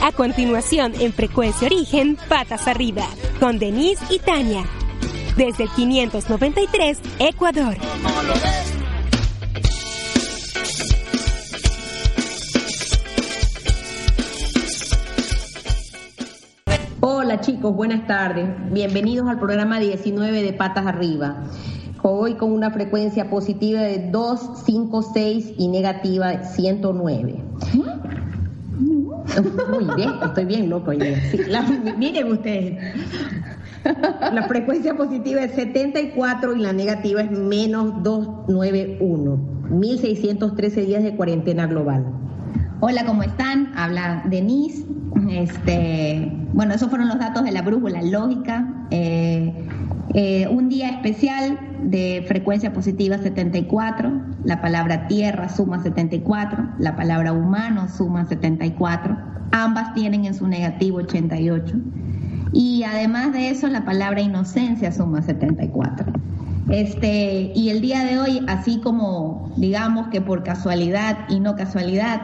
A continuación, en Frecuencia Origen, Patas Arriba, con Denise y Tania. Desde el 593, Ecuador. Hola chicos, buenas tardes. Bienvenidos al programa 19 de Patas Arriba. Hoy con una frecuencia positiva de 256 y negativa 109. Muy bien, estoy bien loco hoy día. Sí, miren ustedes. La frecuencia positiva es 74 y la negativa es menos 291. 1613 días de cuarentena global. Hola, ¿cómo están? Habla Denise. Bueno, esos fueron los datos de la brújula lógica. Un día especial de frecuencia positiva 74, la palabra tierra suma 74, la palabra humano suma 74, ambas tienen en su negativo 88, y además de eso la palabra inocencia suma 74. Y el día de hoy, así como digamos que por casualidad y no casualidad,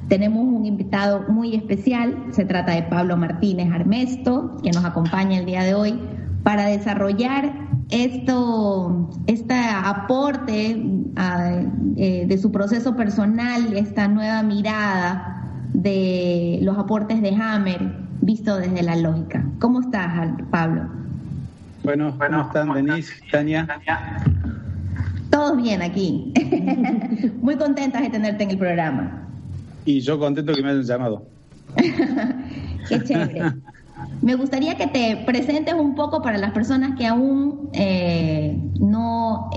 tenemos un invitado muy especial. Se trata de Pablo Martínez Armesto, que nos acompaña el día de hoy para desarrollar este aporte de su proceso personal, esta nueva mirada de los aportes de Hammer visto desde la lógica. ¿Cómo estás, Pablo? Bueno, ¿cómo están, Denise, Tania? Todos bien aquí. Muy contentas de tenerte en el programa. Y yo contento que me hayan llamado. Qué chévere. Me gustaría que te presentes un poco para las personas que aún no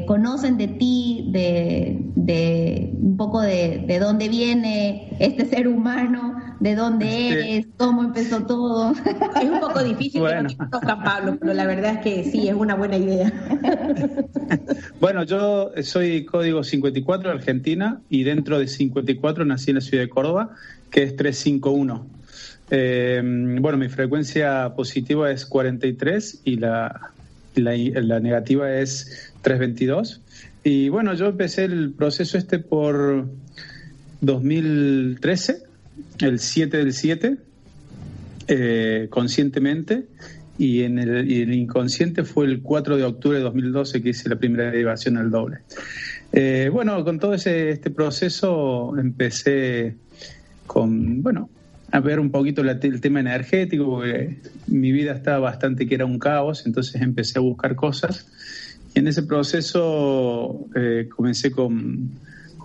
conocen de ti, de un poco de dónde viene este ser humano, de dónde eres, cómo empezó todo. Es un poco difícil que nos conozcan, Pablo, pero la verdad es que sí, es una buena idea. Bueno, yo soy código 54 de Argentina y dentro de 54 nací en la ciudad de Córdoba, que es 351. Bueno, mi frecuencia positiva es 43 y la negativa es 322. Y bueno, yo empecé el proceso por 2013, el 7 del 7, conscientemente, y en el inconsciente fue el 4 de octubre de 2012 que hice la primera derivación al doble. Bueno, con todo este proceso empecé a ver un poquito el tema energético, porque mi vida estaba bastante que era un caos, entonces empecé a buscar cosas. Y en ese proceso comencé con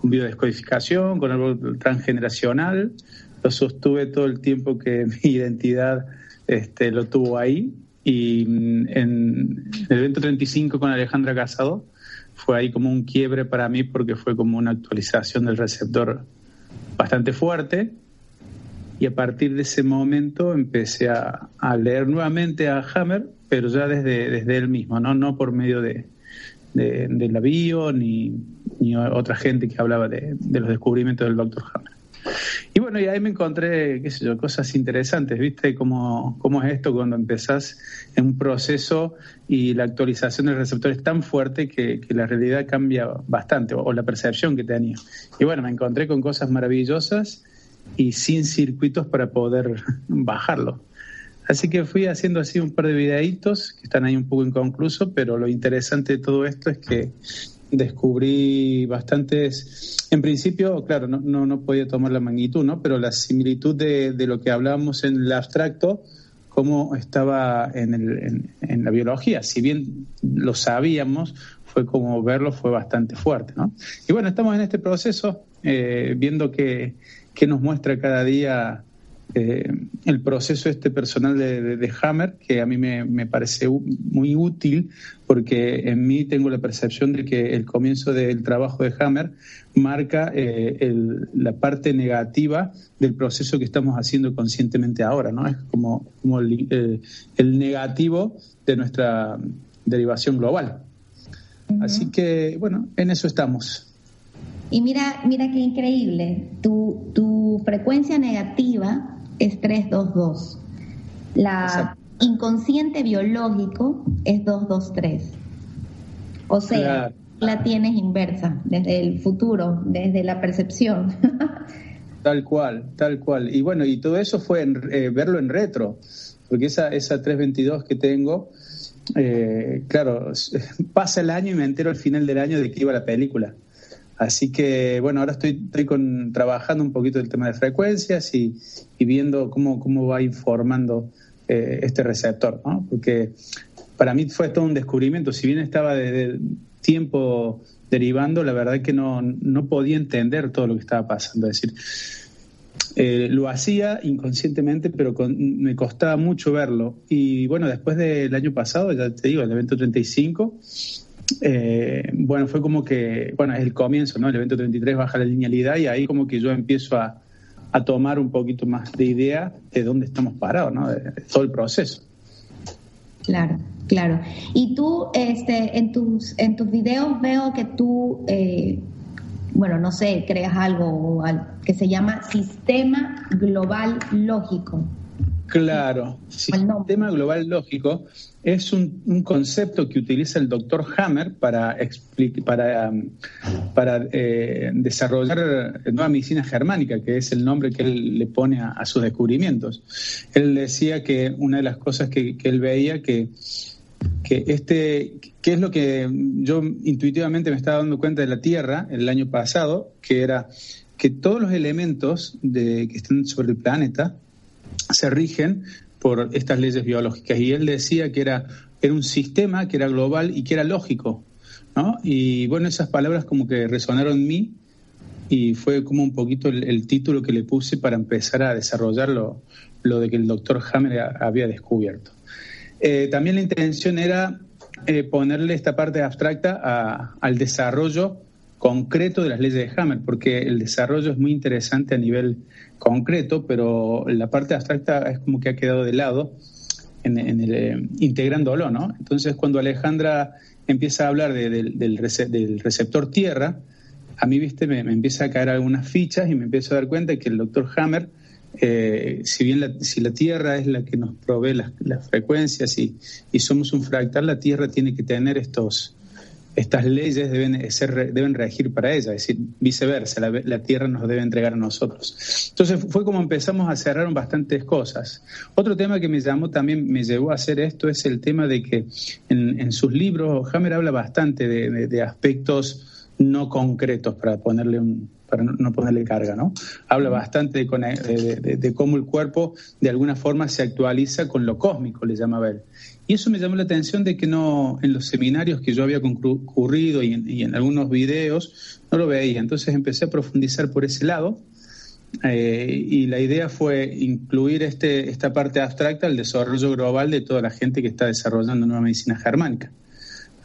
biodescodificación, con algo transgeneracional. Lo sostuve todo el tiempo que mi identidad lo tuvo ahí. Y en el evento 35 con Alejandra Casado fue ahí como un quiebre para mí, porque fue como una actualización del receptor bastante fuerte. Y a partir de ese momento empecé a leer nuevamente a Hammer, pero ya desde él mismo, no por medio de la bio ni otra gente que hablaba de los descubrimientos del Dr. Hammer. Y bueno, y ahí me encontré, cosas interesantes, ¿viste? Cómo es esto cuando empezás en un proceso y la actualización del receptor es tan fuerte que la realidad cambia bastante, o la percepción que tenía. Y bueno, me encontré con cosas maravillosas y sin circuitos para poder bajarlo. Así que fui haciendo así un par de videitos que están ahí un poco inconclusos, pero lo interesante de todo esto es que descubrí bastantes, en principio, claro, no podía tomar la magnitud, ¿no? Pero la similitud de lo que hablábamos en el abstracto, cómo estaba en la biología. Si bien lo sabíamos, fue como verlo, fue bastante fuerte, ¿no? Y bueno, estamos en este proceso, viendo que nos muestra cada día el proceso personal de Hammer, que a mí me parece muy útil, porque en mí tengo la percepción de que el comienzo del trabajo de Hammer marca la parte negativa del proceso que estamos haciendo conscientemente ahora, ¿no? Es como el negativo de nuestra derivación global. Uh-huh. Así que, bueno, en eso estamos. Y mira qué increíble, tu frecuencia negativa es 322. La inconsciente biológico es 223. O sea, claro, la tienes inversa, desde el futuro, desde la percepción. Tal cual. Y bueno, y todo eso fue verlo en retro, porque esa 322 que tengo, claro, pasa el año y me entero al final del año de que iba la película. Así que, bueno, ahora estoy trabajando un poquito el tema de frecuencias y viendo cómo va informando este receptor, ¿no? Porque para mí fue todo un descubrimiento. Si bien estaba de tiempo derivando, la verdad es que no podía entender todo lo que estaba pasando. Es decir, lo hacía inconscientemente, pero me costaba mucho verlo. Y bueno, después del año pasado, ya te digo, el evento 35, bueno, fue como que, bueno, es el comienzo, ¿no? El evento 33 baja la linealidad y ahí como que yo empiezo a tomar un poquito más de idea de dónde estamos parados, ¿no? De todo el proceso. Claro. Y tú, en tus videos veo que tú, bueno, no sé, creas algo que se llama Sistema Global Lógico. Claro, Sistema Global Lógico es un concepto que utiliza el Dr. Hammer para desarrollar nueva medicina germánica, que es el nombre que él le pone a sus descubrimientos. Él decía que una de las cosas que él veía que es lo que yo intuitivamente me estaba dando cuenta de la Tierra el año pasado, que era que todos los elementos que están sobre el planeta se rigen por estas leyes biológicas. Y él decía que era un sistema que era global y que era lógico, ¿no? Y bueno, esas palabras como que resonaron en mí y fue como un poquito el título que le puse para empezar a desarrollar lo de que el doctor Hammer había descubierto. También la intención era ponerle esta parte abstracta al desarrollo concreto de las leyes de Hammer, porque el desarrollo es muy interesante a nivel concreto, pero la parte abstracta es como que ha quedado de lado integrándolo, ¿no? Entonces, cuando Alejandra empieza a hablar del receptor Tierra, a mí, me empieza a caer algunas fichas y me empiezo a dar cuenta que el doctor Hammer, si la Tierra es la que nos provee las frecuencias y somos un fractal, la Tierra tiene que tener estas leyes deben regir para ella, es decir, viceversa, la Tierra nos debe entregar a nosotros. Entonces fue como empezamos a cerrar bastantes cosas. Otro tema que me llevó a hacer esto es el tema de que en sus libros Hammer habla bastante de aspectos no concretos para no ponerle carga, ¿no? Habla bastante de cómo el cuerpo de alguna forma se actualiza con lo cósmico, le llamaba él. Y eso me llamó la atención de que no, en los seminarios que yo había concurrido y en algunos videos, no lo veía. Entonces empecé a profundizar por ese lado y la idea fue incluir esta parte abstracta al desarrollo global de toda la gente que está desarrollando nueva medicina germánica.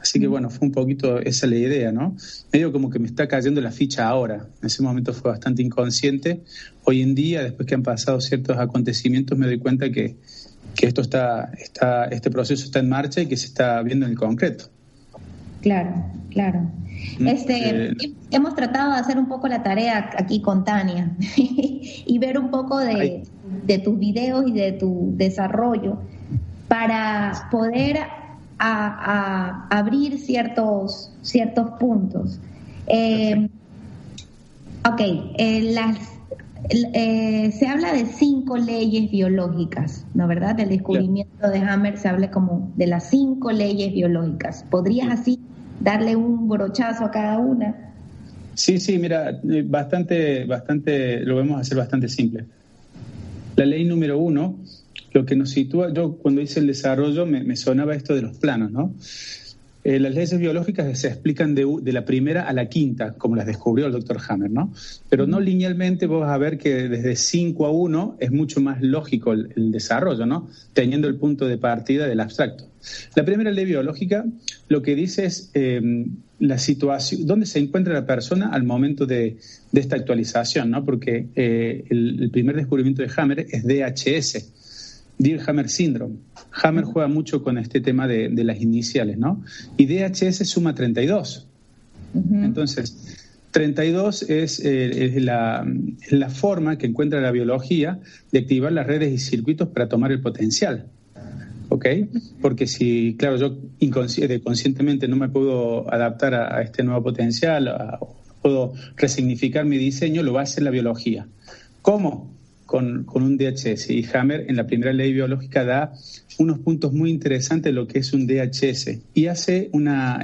Así que bueno, fue un poquito esa la idea, ¿no? Medio como que me está cayendo la ficha ahora. En ese momento fue bastante inconsciente. Hoy en día, después que han pasado ciertos acontecimientos, me doy cuenta que este proceso está en marcha y que se está viendo en el concreto. Claro. Hemos tratado de hacer un poco la tarea aquí con Tania y ver un poco de tus videos y de tu desarrollo para poder abrir ciertos puntos. Se habla de 5 leyes biológicas, ¿no, verdad? Del descubrimiento de Hammer se habla como de las 5 leyes biológicas. ¿Podrías así darle un brochazo a cada una? Sí, mira, bastante, lo vamos a hacer bastante simple. La ley número 1, lo que nos sitúa, yo cuando hice el desarrollo me sonaba esto de los planos, ¿no? Las leyes biológicas se explican de la primera a la quinta, como las descubrió el doctor Hammer, ¿no? Pero no linealmente. Vos vas a ver que desde 5 a 1 es mucho más lógico el desarrollo, ¿no? Teniendo el punto de partida del abstracto. La primera ley biológica lo que dice es la situación, dónde se encuentra la persona al momento de esta actualización, ¿no? Porque el primer descubrimiento de Hammer es DHS, Dear-Hammer Syndrome. Hammer juega mucho con este tema de las iniciales, ¿no? Y DHS suma 32. Uh-huh. Entonces, 32 es la forma que encuentra la biología de activar las redes y circuitos para tomar el potencial. ¿Ok? Porque si, claro, yo conscientemente no me puedo adaptar a este nuevo potencial, puedo resignificar mi diseño, lo va a hacer la biología. ¿Cómo? Con un DHS. Y Hammer en la primera ley biológica da unos puntos muy interesantes de lo que es un DHS y hace una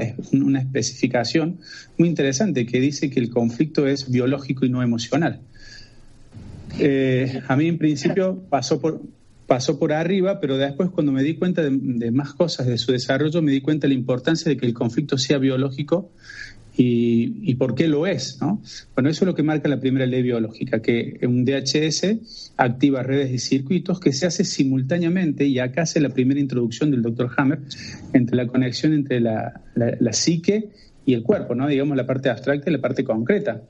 especificación muy interesante que dice que el conflicto es biológico y no emocional. A mí en principio pasó por arriba, pero después cuando me di cuenta de más cosas de su desarrollo, me di cuenta de la importancia de que el conflicto sea biológico y por qué lo es, ¿no? Bueno, eso es lo que marca la primera ley biológica, que un DHS activa redes y circuitos que se hace simultáneamente, y acá hace la primera introducción del Dr. Hammer entre la conexión entre la psique y el cuerpo, ¿no? Digamos la parte abstracta y la parte concreta,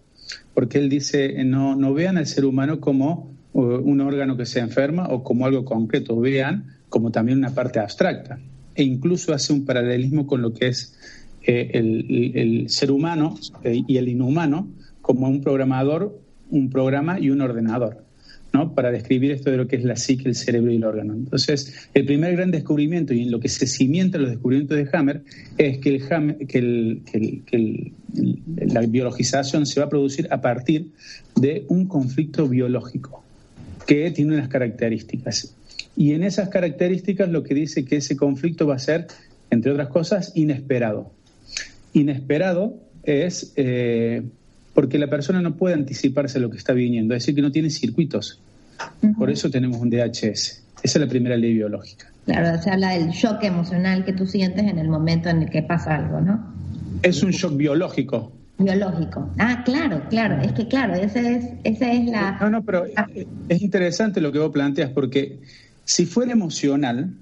porque él dice, no vean al ser humano como un órgano que se enferma o como algo concreto, vean como también una parte abstracta, e incluso hace un paralelismo con lo que es el ser humano y el inhumano como un programador, un programa y un ordenador, ¿no? Para describir esto de lo que es la psique, el cerebro y el órgano. Entonces, el primer gran descubrimiento, y en lo que se cimientan los descubrimientos de Hammer, es que la biologización se va a producir a partir de un conflicto biológico que tiene unas características. Y en esas características lo que dice que ese conflicto va a ser, entre otras cosas, inesperado. Inesperado es porque la persona no puede anticiparse a lo que está viniendo, es decir, que no tiene circuitos. Por eso tenemos un DHS. Esa es la primera ley biológica. Claro, se habla del shock emocional que tú sientes en el momento en el que pasa algo, ¿no? Es un shock biológico. Biológico. Ah, claro. Es que, claro, esa es la... No, pero es interesante lo que vos planteas, porque si fuera emocional,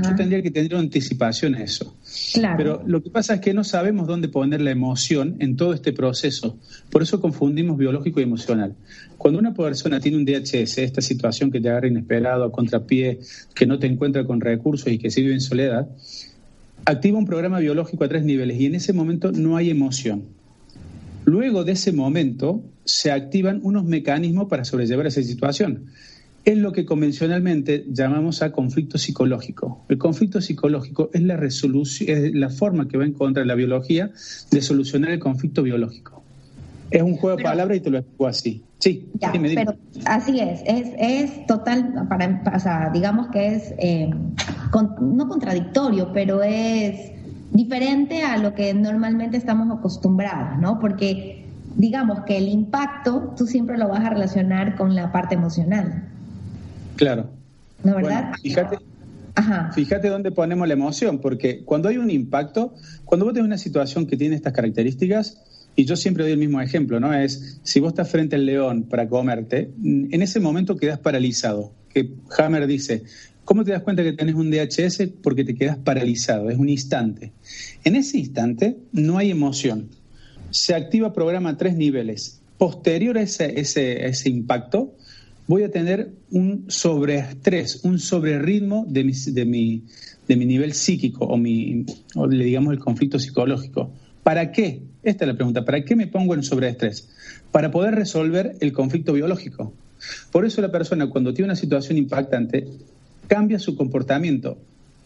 yo tendría que tener una anticipación a eso. Claro. Pero lo que pasa es que no sabemos dónde poner la emoción en todo este proceso. Por eso confundimos biológico y emocional. Cuando una persona tiene un DHS, esta situación que te agarra inesperado, a contrapié, que no te encuentra con recursos y que se vive en soledad, activa un programa biológico a 3 niveles y en ese momento no hay emoción. Luego de ese momento se activan unos mecanismos para sobrellevar esa situación. Es lo que convencionalmente llamamos a conflicto psicológico. El conflicto psicológico es la resolución, es la forma que va a encontrar la biología de solucionar el conflicto biológico. Es un juego de palabras y te lo explico así. Sí, ya, dime. Pero así es total, o sea, digamos que es no contradictorio, pero es diferente a lo que normalmente estamos acostumbrados, ¿no? Porque digamos que el impacto tú siempre lo vas a relacionar con la parte emocional. Claro. ¿No, verdad? Bueno, fíjate dónde ponemos la emoción, porque cuando hay un impacto, cuando vos tenés una situación que tiene estas características, y yo siempre doy el mismo ejemplo, ¿no? Es, si vos estás frente al león para comerte, en ese momento quedás paralizado. Que Hammer dice, ¿cómo te das cuenta que tenés un DHS? Porque te quedás paralizado, es un instante. En ese instante no hay emoción. Se activa programa a 3 niveles. Posterior a ese impacto, voy a tener un sobreestrés, un sobreritmo de mi nivel psíquico o le digamos el conflicto psicológico. ¿Para qué? Esta es la pregunta. ¿Para qué me pongo en sobreestrés? Para poder resolver el conflicto biológico. Por eso la persona cuando tiene una situación impactante cambia su comportamiento.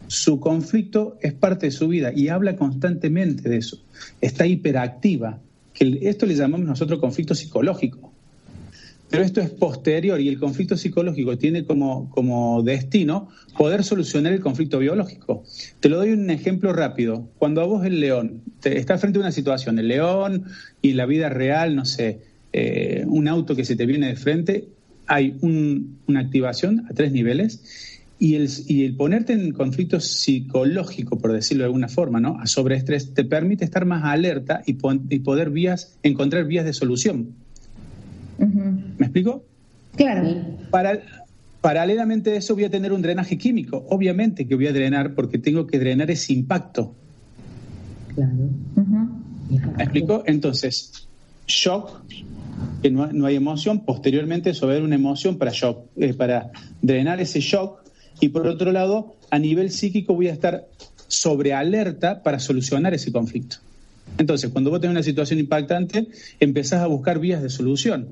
Su conflicto es parte de su vida y habla constantemente de eso. Está hiperactiva. Esto le llamamos nosotros conflicto psicológico. Pero esto es posterior y el conflicto psicológico tiene como destino poder solucionar el conflicto biológico. Te lo doy un ejemplo rápido. Cuando a vos el león, está frente a una situación, el león y en la vida real, no sé, un auto que se te viene de frente, hay una activación a 3 niveles y el ponerte en conflicto psicológico, por decirlo de alguna forma, ¿no? A sobreestrés, te permite estar más alerta y poder encontrar vías de solución. ¿Me explico? Claro. Paralelamente a eso voy a tener un drenaje químico. Obviamente que voy a drenar porque tengo que drenar ese impacto. Claro. ¿Me explico? Entonces, shock, que no hay emoción. Posteriormente eso va a haber una emoción para drenar ese shock. Y por otro lado, a nivel psíquico voy a estar sobre alerta para solucionar ese conflicto. Entonces, cuando vos tenés una situación impactante, empezás a buscar vías de solución.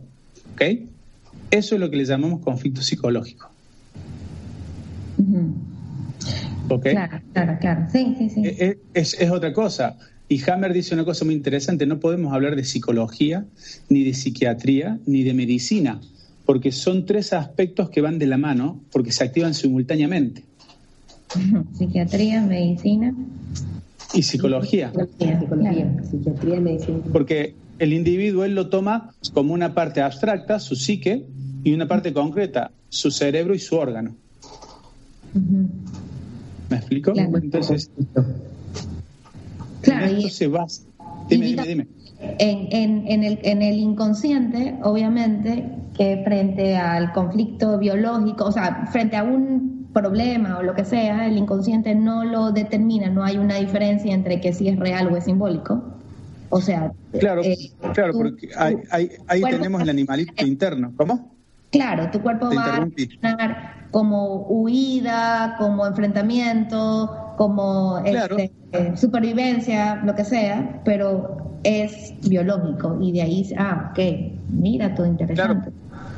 ¿Ok? Eso es lo que le llamamos conflicto psicológico. ¿Ok? Claro. Sí. Es otra cosa. Y Hammer dice una cosa muy interesante. No podemos hablar de psicología, ni de psiquiatría, ni de medicina. porque son 3 aspectos que van de la mano, porque se activan simultáneamente. Psiquiatría, medicina y psicología. Psiquiatría y medicina. Porque el individuo, él lo toma como una parte abstracta, su psique, y una parte concreta, su cerebro y su órgano. ¿Me explico? Claro. Entonces, claro, en esto se basa. Dime. En el inconsciente, obviamente, que frente al conflicto biológico, o sea, frente a un problema o lo que sea, el inconsciente no lo determina, no hay una diferencia entre que si es real o es simbólico. O sea, claro, porque ahí tenemos el animalito interno. ¿Cómo? Claro, tu cuerpo va a reaccionar como huida, como enfrentamiento, como supervivencia, lo que sea, pero es biológico y de ahí, ok, mira, todo interesante. Claro,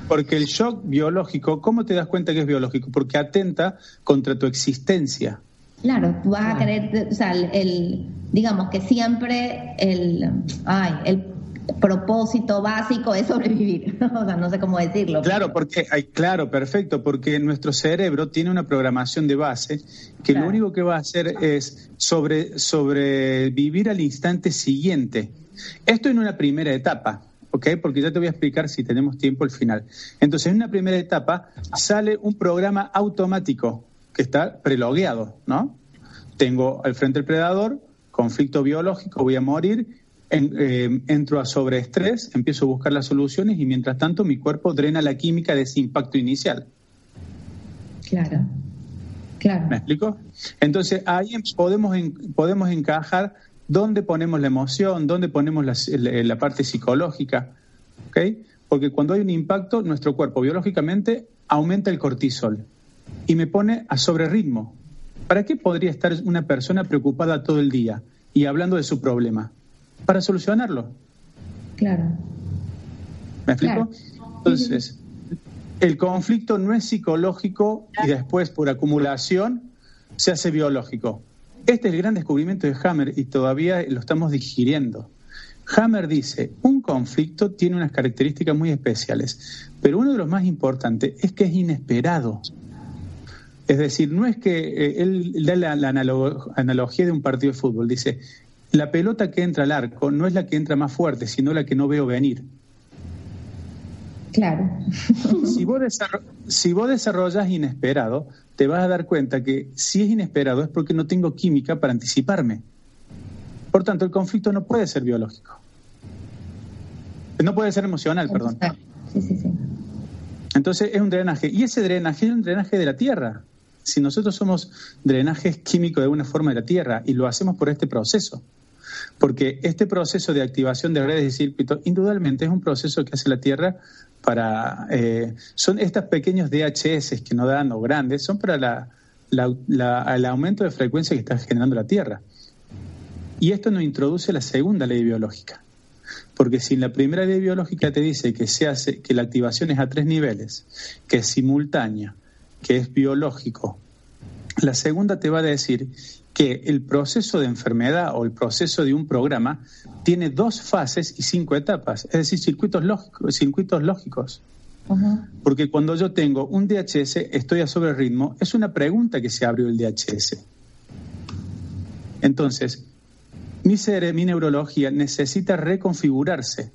porque el shock biológico, ¿cómo te das cuenta que es biológico? Porque atenta contra tu existencia. Claro, tú vas a querer, o sea, digamos que siempre el propósito básico es sobrevivir. O sea, no sé cómo decirlo. Claro, perfecto, porque nuestro cerebro tiene una programación de base que lo único que va a hacer es sobrevivir al instante siguiente. Esto en una primera etapa, ¿ok? Porque ya te voy a explicar si tenemos tiempo al final. Entonces, en una primera etapa sale un programa automático que está prelogueado, ¿no? Tengo al frente el predador, conflicto biológico, voy a morir. Entro a sobreestrés, empiezo a buscar las soluciones y mientras tanto mi cuerpo drena la química de ese impacto inicial. Claro. ¿Me explico? Entonces ahí podemos encajar dónde ponemos la emoción, dónde ponemos la parte psicológica, ¿ok? Porque cuando hay un impacto, nuestro cuerpo biológicamente aumenta el cortisol y me pone a sobreritmo. ¿Para qué podría estar una persona preocupada todo el día y hablando de su problema? Para solucionarlo. Claro. ¿Me explico? Claro. Entonces, el conflicto no es psicológico y después por acumulación se hace biológico. Este es el gran descubrimiento de Hammer y todavía lo estamos digiriendo. Hammer dice, un conflicto tiene unas características muy especiales, pero uno de los más importantes es que es inesperado. Es decir, no es que él da la analogía de un partido de fútbol, dice, la pelota que entra al arco no es la que entra más fuerte, sino la que no veo venir. Claro. Si vos desarrollas inesperado, te vas a dar cuenta que si es inesperado es porque no tengo química para anticiparme. Por tanto, el conflicto no puede ser biológico. No puede ser emocional, perdón. Sí. Entonces es un drenaje. Y ese drenaje es un drenaje de la Tierra. Si nosotros somos drenajes químicos de alguna forma de la Tierra y lo hacemos por este proceso. Porque este proceso de activación de redes y circuitos indudablemente es un proceso que hace la Tierra para... son estos pequeños DHS que no dan o grandes, son para el aumento de frecuencia que está generando la Tierra. Y esto nos introduce la segunda ley biológica. Porque si la primera ley biológica te dice que la activación es a 3 niveles, que es simultánea, que es biológico, la segunda te va a decir que el proceso de enfermedad o el proceso de un programa tiene 2 fases y 5 etapas, es decir, circuitos lógicos. Uh-huh. Porque cuando yo tengo un DHS, estoy a sobreritmo, es una pregunta que se abrió el DHS. Entonces, mi neurología necesita reconfigurarse.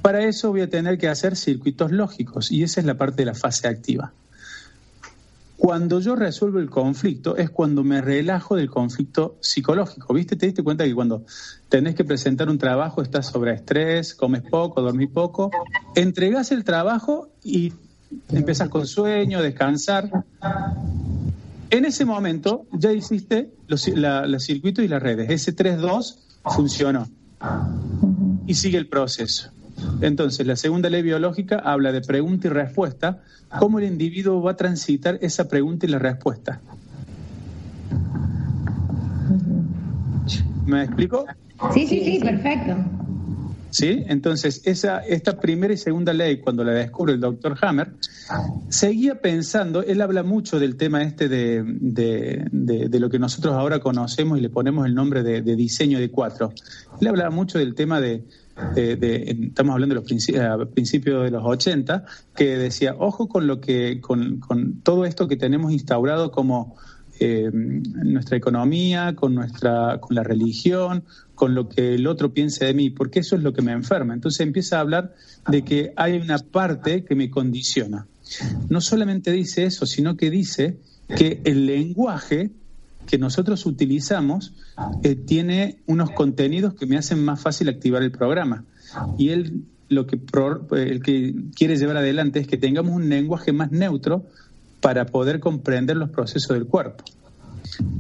Para eso voy a tener que hacer circuitos lógicos y esa es la parte de la fase activa. Cuando yo resuelvo el conflicto es cuando me relajo del conflicto psicológico. ¿Viste? ¿Te diste cuenta que cuando tenés que presentar un trabajo estás sobre estrés, comes poco, dormís poco? Entregás el trabajo y empezás con sueño, descansar. En ese momento ya hiciste los circuitos y las redes. Ese 3-2 funcionó y sigue el proceso. Entonces, la segunda ley biológica habla de pregunta y respuesta, cómo el individuo va a transitar esa pregunta y la respuesta. ¿Me explico? Sí, perfecto. ¿Sí? Entonces, esta primera y segunda ley, cuando la descubre el doctor Hammer, seguía pensando, él habla mucho del tema de lo que nosotros ahora conocemos y le ponemos el nombre de diseño de 4. Él hablaba mucho del tema de estamos hablando de a principios de los 80, que decía, ojo con todo esto que tenemos instaurado como nuestra economía, con la religión, con lo que el otro piense de mí, porque eso es lo que me enferma. Entonces empieza a hablar de que hay una parte que me condiciona. No solamente dice eso, sino que dice que el lenguaje que nosotros utilizamos tiene unos contenidos que me hacen más fácil activar el programa. Y él el que quiere llevar adelante es que tengamos un lenguaje más neutro para poder comprender los procesos del cuerpo.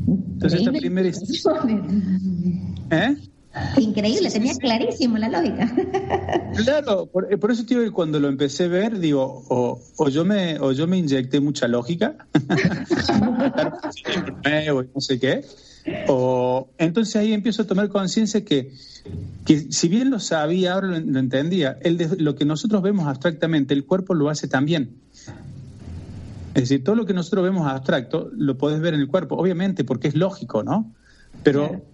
Entonces, esta primera... Increíble, tenía clarísimo la lógica. Claro, por eso tío, que cuando lo empecé a ver, digo, o yo me inyecté mucha lógica, no sé qué, o entonces ahí empiezo a tomar conciencia que si bien lo sabía, ahora lo entendía, lo que nosotros vemos abstractamente, el cuerpo lo hace también. Es decir, todo lo que nosotros vemos abstracto lo podés ver en el cuerpo, obviamente, porque es lógico, ¿no? Pero claro,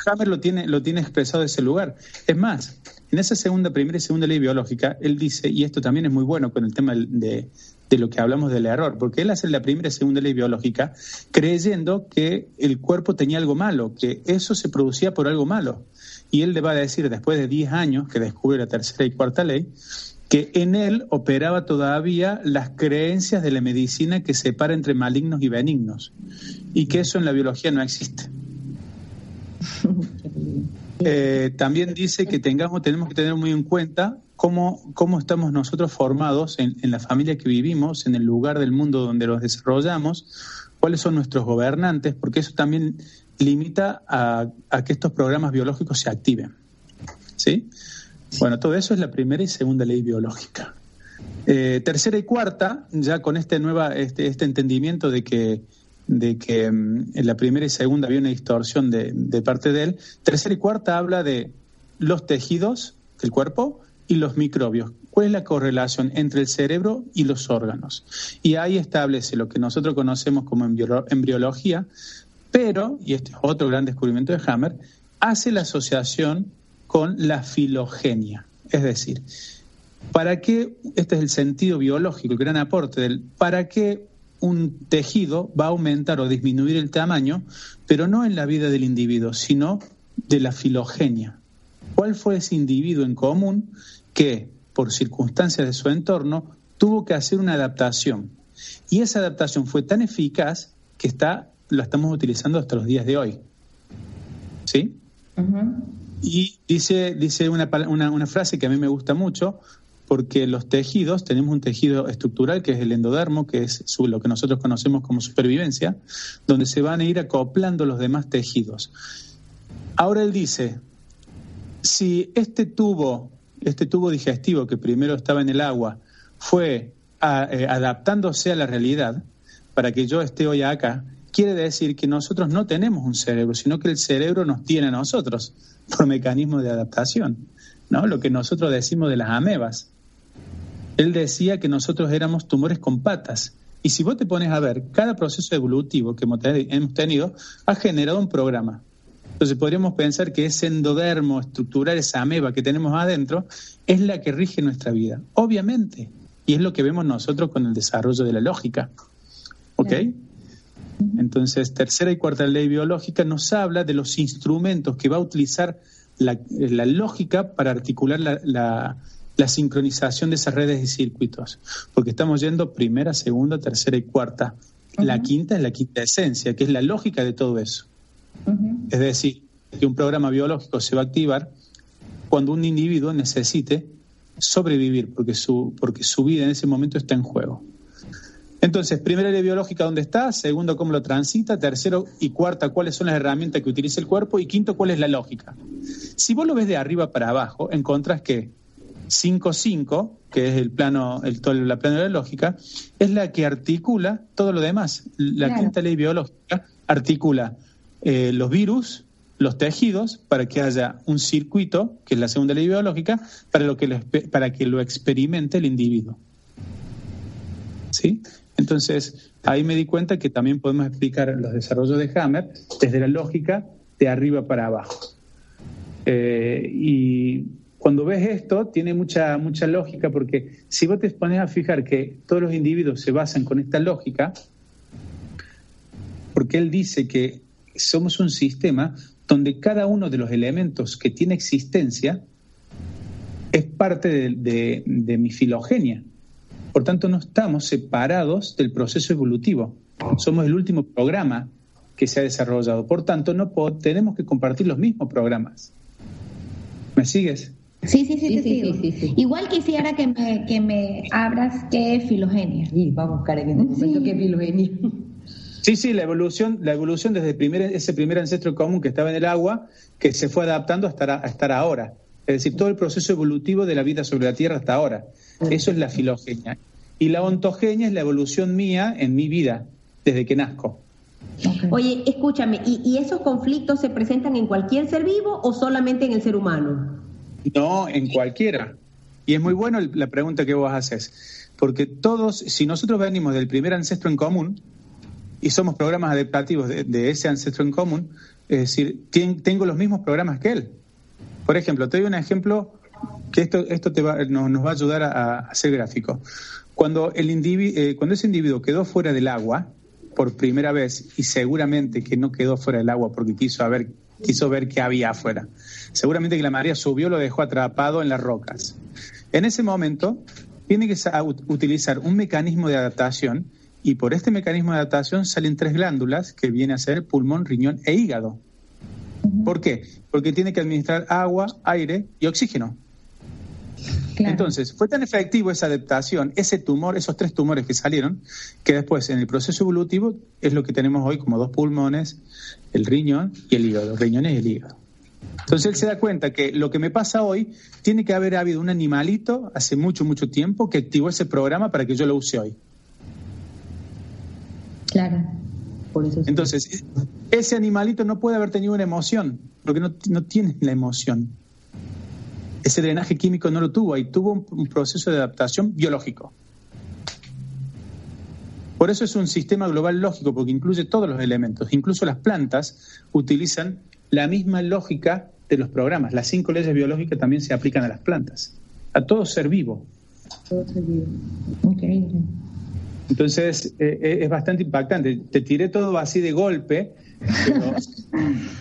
Hammer lo tiene expresado de ese lugar. Es más, en esa primera y segunda ley biológica, él dice, y esto también es muy bueno con el tema de lo que hablamos del error, porque él hace la primera y segunda ley biológica creyendo que el cuerpo tenía algo malo, que eso se producía por algo malo. Y él le va a decir, después de 10 años que descubre la tercera y cuarta ley, que en él operaba todavía las creencias de la medicina que separa entre malignos y benignos, y que eso en la biología no existe. También dice que tenemos que tener muy en cuenta cómo estamos nosotros formados en la familia que vivimos, en el lugar del mundo donde nos desarrollamos, cuáles son nuestros gobernantes, porque eso también limita a que estos programas biológicos se activen. ¿Sí? Bueno, todo eso es la primera y segunda ley biológica. Tercera y cuarta, ya con este entendimiento de que en la primera y segunda había una distorsión de parte de él, tercera y cuarta habla de los tejidos del cuerpo y los microbios. ¿Cuál es la correlación entre el cerebro y los órganos? Y ahí establece lo que nosotros conocemos como embriología, pero, y este es otro gran descubrimiento de Hammer, hace la asociación con la filogenia. Es decir, ¿para qué? Este es el sentido biológico, el gran aporte ¿para qué un tejido va a aumentar o disminuir el tamaño, pero no en la vida del individuo, sino de la filogenia? ¿Cuál fue ese individuo en común que, por circunstancias de su entorno, tuvo que hacer una adaptación? Y esa adaptación fue tan eficaz que la estamos utilizando hasta los días de hoy. ¿Sí? Uh-huh. Y dice una frase que a mí me gusta mucho, porque los tejidos, tenemos un tejido estructural que es el endodermo, que es lo que nosotros conocemos como supervivencia, donde se van a ir acoplando los demás tejidos. Ahora él dice, si este tubo digestivo que primero estaba en el agua fue adaptándose a la realidad para que yo esté hoy acá, quiere decir que nosotros no tenemos un cerebro, sino que el cerebro nos tiene a nosotros por mecanismo de adaptación, ¿no? Lo que nosotros decimos de las amebas. Él decía que nosotros éramos tumores con patas. Y si vos te pones a ver, cada proceso evolutivo que hemos tenido ha generado un programa. Entonces podríamos pensar que ese endodermo estructural, esa ameba que tenemos adentro, es la que rige nuestra vida. Obviamente. Y es lo que vemos nosotros con el desarrollo de la lógica. ¿Ok? Entonces, tercera y cuarta ley biológica nos habla de los instrumentos que va a utilizar la lógica para articular la sincronización de esas redes y circuitos. Porque estamos yendo primera, segunda, tercera y cuarta. Uh-huh. La quinta es la quinta esencia, que es la lógica de todo eso. Uh-huh. Es decir, que un programa biológico se va a activar cuando un individuo necesite sobrevivir, porque su vida en ese momento está en juego. Entonces, primera ley biológica, ¿dónde está? Segundo, ¿cómo lo transita? Tercero y cuarta, ¿cuáles son las herramientas que utiliza el cuerpo? Y quinto, ¿cuál es la lógica? Si vos lo ves de arriba para abajo, encontrás que 5-5, que es la plano de la lógica, es la que articula todo lo demás. La quinta ley biológica articula los virus, los tejidos, para que haya un circuito, que es la segunda ley biológica, para que lo experimente el individuo. ¿Sí? Entonces, ahí me di cuenta que también podemos explicar los desarrollos de Hammer desde la lógica de arriba para abajo. Y cuando ves esto, tiene mucha lógica, porque si vos te pones a fijar que todos los individuos se basan con esta lógica, porque él dice que somos un sistema donde cada uno de los elementos que tiene existencia es parte de mi filogenia. Por tanto, no estamos separados del proceso evolutivo. Somos el último programa que se ha desarrollado. Por tanto, no tenemos que compartir los mismos programas. ¿Me sigues? Sí, te sigo. Sí. Igual quisiera que me abras qué es filogenia. Sí, vamos a buscar en este momento qué es filogenia. Sí, la evolución desde ese primer ancestro común que estaba en el agua, que se fue adaptando a estar ahora. Es decir, todo el proceso evolutivo de la vida sobre la Tierra hasta ahora. Eso es la filogenia. Y la ontogenia es la evolución mía en mi vida, desde que nazco. Okay. Oye, escúchame, ¿y esos conflictos se presentan en cualquier ser vivo o solamente en el ser humano? No, en cualquiera. Y es muy bueno la pregunta que vos haces, porque todos, si nosotros venimos del primer ancestro en común y somos programas adaptativos de ese ancestro en común, es decir, tengo los mismos programas que él. Por ejemplo, te doy un ejemplo que esto nos va a ayudar a hacer gráfico. Cuando ese individuo quedó fuera del agua por primera vez, y seguramente que no quedó fuera del agua porque quiso ver qué había afuera, seguramente que la marea subió, lo dejó atrapado en las rocas. En ese momento tiene que utilizar un mecanismo de adaptación, y por este mecanismo de adaptación salen 3 glándulas que vienen a ser pulmón, riñón e hígado. ¿Por qué? Porque tiene que administrar agua, aire y oxígeno. Claro. Entonces, fue tan efectivo esa adaptación, esos 3 tumores que salieron, que después en el proceso evolutivo es lo que tenemos hoy como 2 pulmones, el riñón y el hígado, los riñones y el hígado. Entonces él se da cuenta que lo que me pasa hoy tiene que haber habido un animalito hace mucho tiempo que activó ese programa para que yo lo use hoy. Claro. Por eso sí. Entonces, ese animalito no puede haber tenido una emoción, porque no tiene la emoción. Ese drenaje químico no lo tuvo, y tuvo un proceso de adaptación biológico. Por eso es un sistema global lógico, porque incluye todos los elementos. Incluso las plantas utilizan la misma lógica de los programas. Las 5 leyes biológicas también se aplican a las plantas, a todo ser vivo. Todo ser vivo. Increíble. Entonces, es bastante impactante. Te tiré todo así de golpe,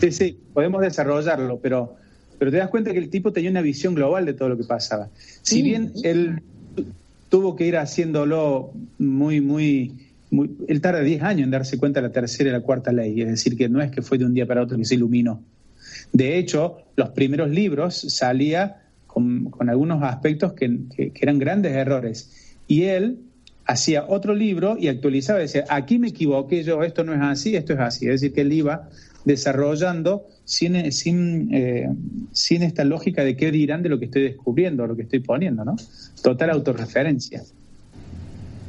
pero sí, podemos desarrollarlo, pero te das cuenta que el tipo tenía una visión global de todo lo que pasaba. Si bien él tuvo que ir haciéndolo muy, él tarda 10 años en darse cuenta de la tercera y la cuarta ley, es decir, que no es que fue de un día para otro que se iluminó. De hecho, los primeros libros salía con algunos aspectos que eran grandes errores, y él hacía otro libro y actualizaba y decía, aquí me equivoqué yo, esto no es así, esto es así. Es decir, que él iba desarrollando sin esta lógica de qué dirán de lo que estoy descubriendo, lo que estoy poniendo, ¿no? Total autorreferencia.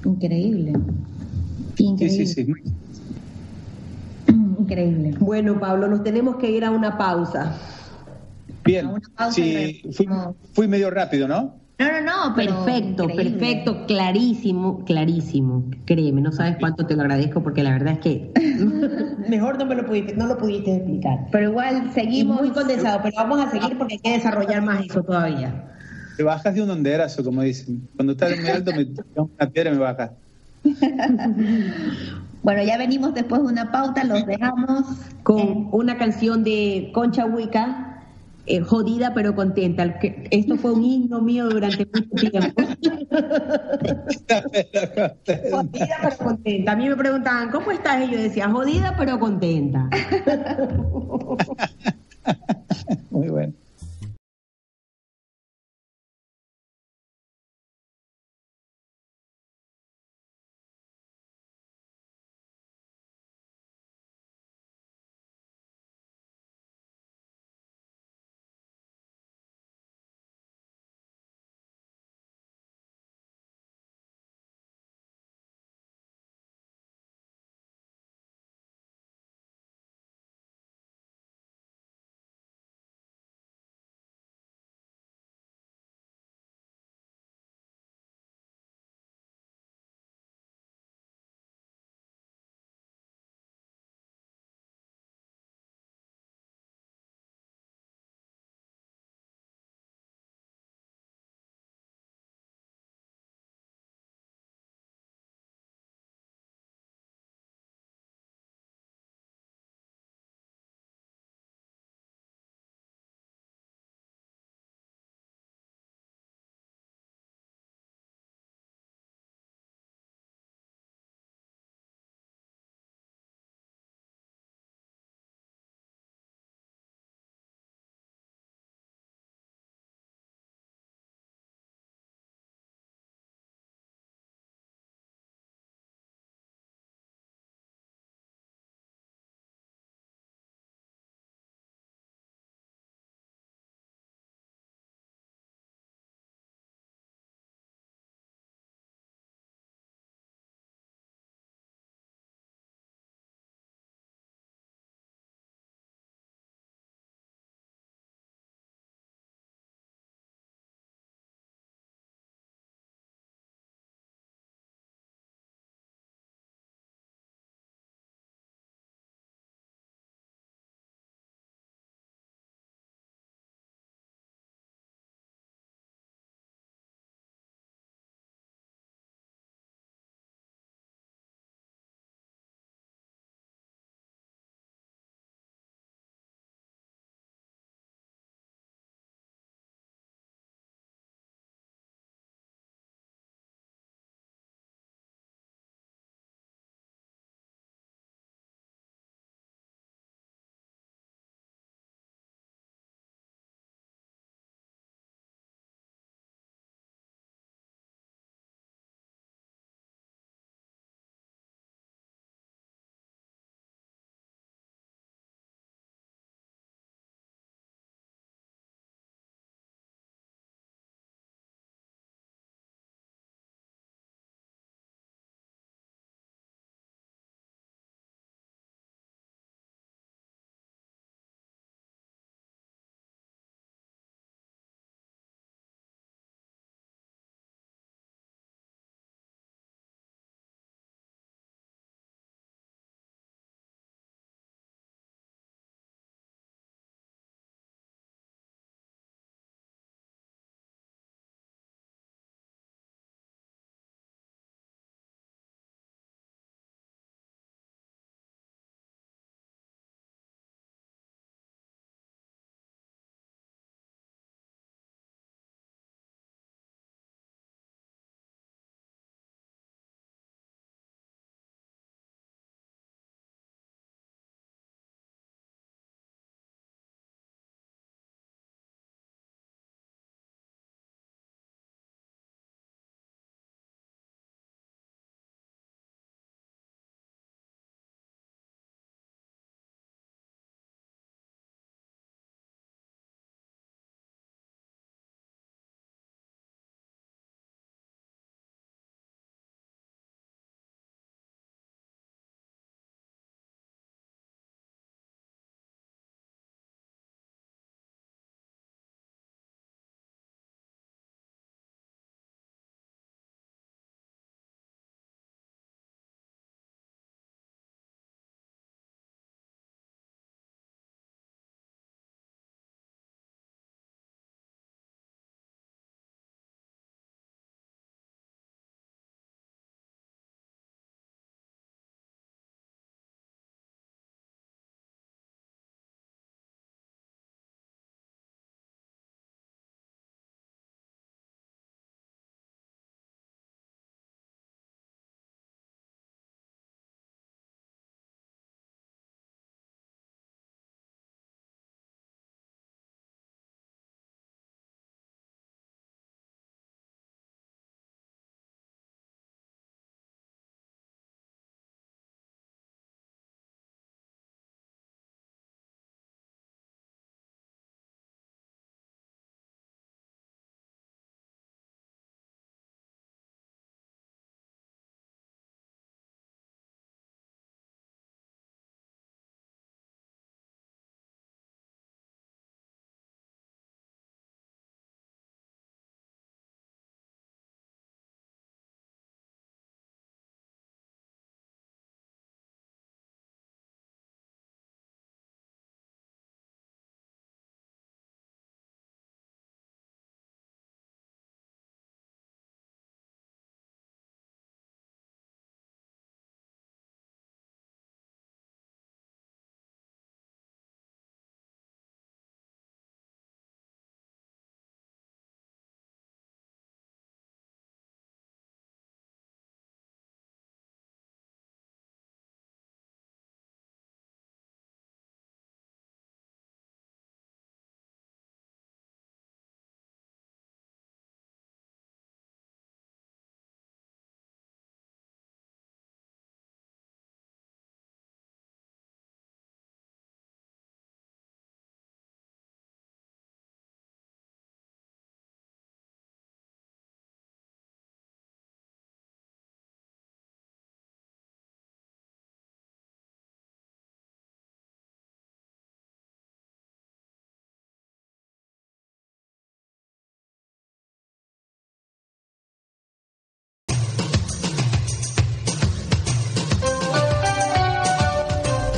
Increíble. Increíble. Sí. Increíble. Bueno, Pablo, nos tenemos que ir a una pausa. Bien, sí, fui medio rápido, ¿no? No, pero perfecto, clarísimo. Créeme, no sabes cuánto te lo agradezco, porque la verdad es que mejor no lo pudiste explicar. Pero igual seguimos. Y muy condensado, pero vamos a seguir porque hay que desarrollar más eso todavía. Te bajas de un honderazo, como dicen. Cuando estás muy alto, me tiras una piedra y me bajas. Bueno, ya venimos después de una pauta, los dejamos con una canción de Concha Huica. Jodida pero contenta. Esto fue un himno mío durante mucho tiempo. Jodida pero contenta. A mí me preguntaban, ¿cómo estás? Y yo decía, jodida pero contenta. Muy bueno.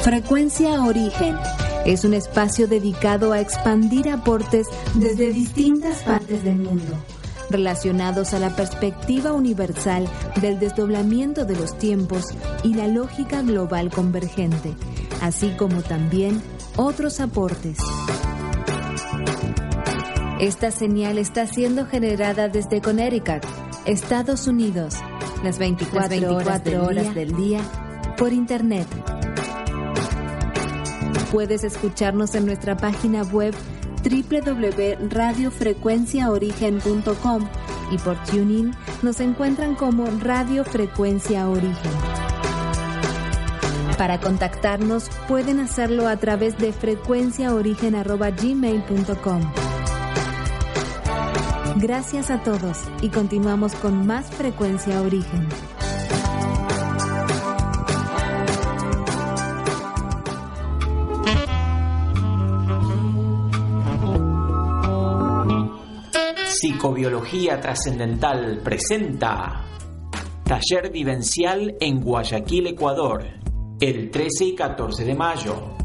Frecuencia Origen es un espacio dedicado a expandir aportes desde distintas partes del mundo, relacionados a la perspectiva universal del desdoblamiento de los tiempos y la lógica global convergente, así como también otros aportes. Esta señal está siendo generada desde Connecticut, Estados Unidos, las 24 horas del día, por Internet. Puedes escucharnos en nuestra página web www.radiofrecuenciaorigen.com y por TuneIn nos encuentran como Radio Frecuencia Origen. Para contactarnos pueden hacerlo a través de frecuenciaorigen@gmail.com. Gracias a todos y continuamos con más Frecuencia Origen. Psicobiología Trascendental presenta Taller Vivencial en Guayaquil, Ecuador, el 13 y 14 de mayo.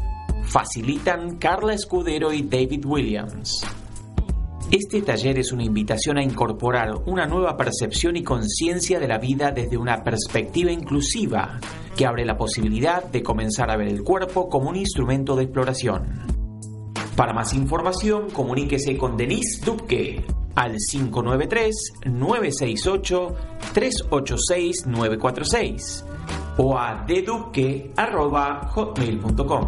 Facilitan Carla Escudero y David Williams. Este taller es una invitación a incorporar una nueva percepción y conciencia de la vida desde una perspectiva inclusiva que abre la posibilidad de comenzar a ver el cuerpo como un instrumento de exploración. Para más información, comuníquese con Denise Dubke al 593-968-386-946 o a ddubke@hotmail.com.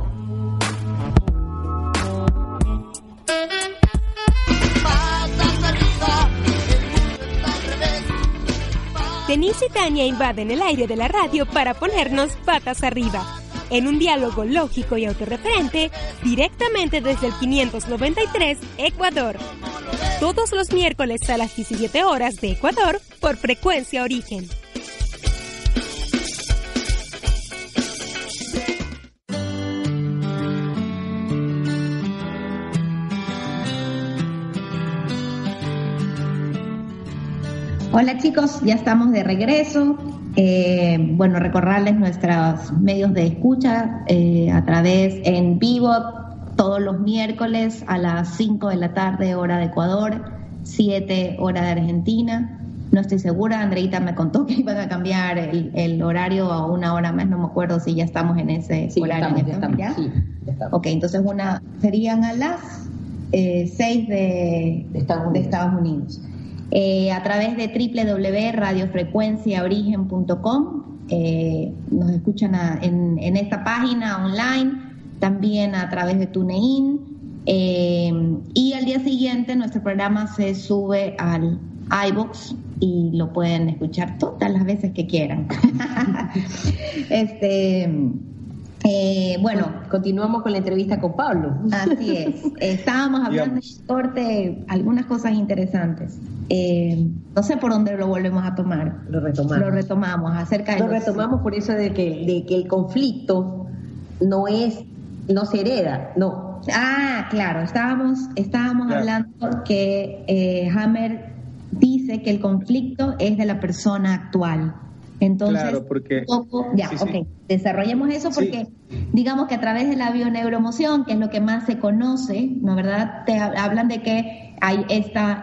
Denise y Tania invaden el aire de la radio para ponernos patas arriba, en un diálogo lógico y autorreferente, directamente desde el 593 Ecuador. Todos los miércoles a las 17 horas de Ecuador por Frecuencia Origen. Hola chicos, ya estamos de regreso. Bueno, recordarles nuestros medios de escucha a través en vivo todos los miércoles a las 5 de la tarde, hora de Ecuador, 7 hora de Argentina. No estoy segura, Andreita me contó que iban a cambiar el horario a una hora más, no me acuerdo si ya estamos en ese horario. Ya estamos. Ok, entonces serían a las 6 de Estados Unidos. A través de www.radiofrecuenciaorigen.com nos escuchan en esta página online, también a través de TuneIn, y al día siguiente nuestro programa se sube al iVoox y lo pueden escuchar todas las veces que quieran. Bueno, continuamos con la entrevista con Pablo. Así es. Estábamos hablando de corte, algunas cosas interesantes. No sé por dónde lo volvemos a tomar. Lo retomamos acerca de lo retomamos por eso de que el conflicto no se hereda, no. Ah, claro. Estábamos hablando que Hammer dice que el conflicto es de la persona actual. Entonces, claro, porque... desarrollemos eso porque digamos que a través de la bioneuroemoción, que es lo que más se conoce, ¿no verdad? Te hablan de que hay esta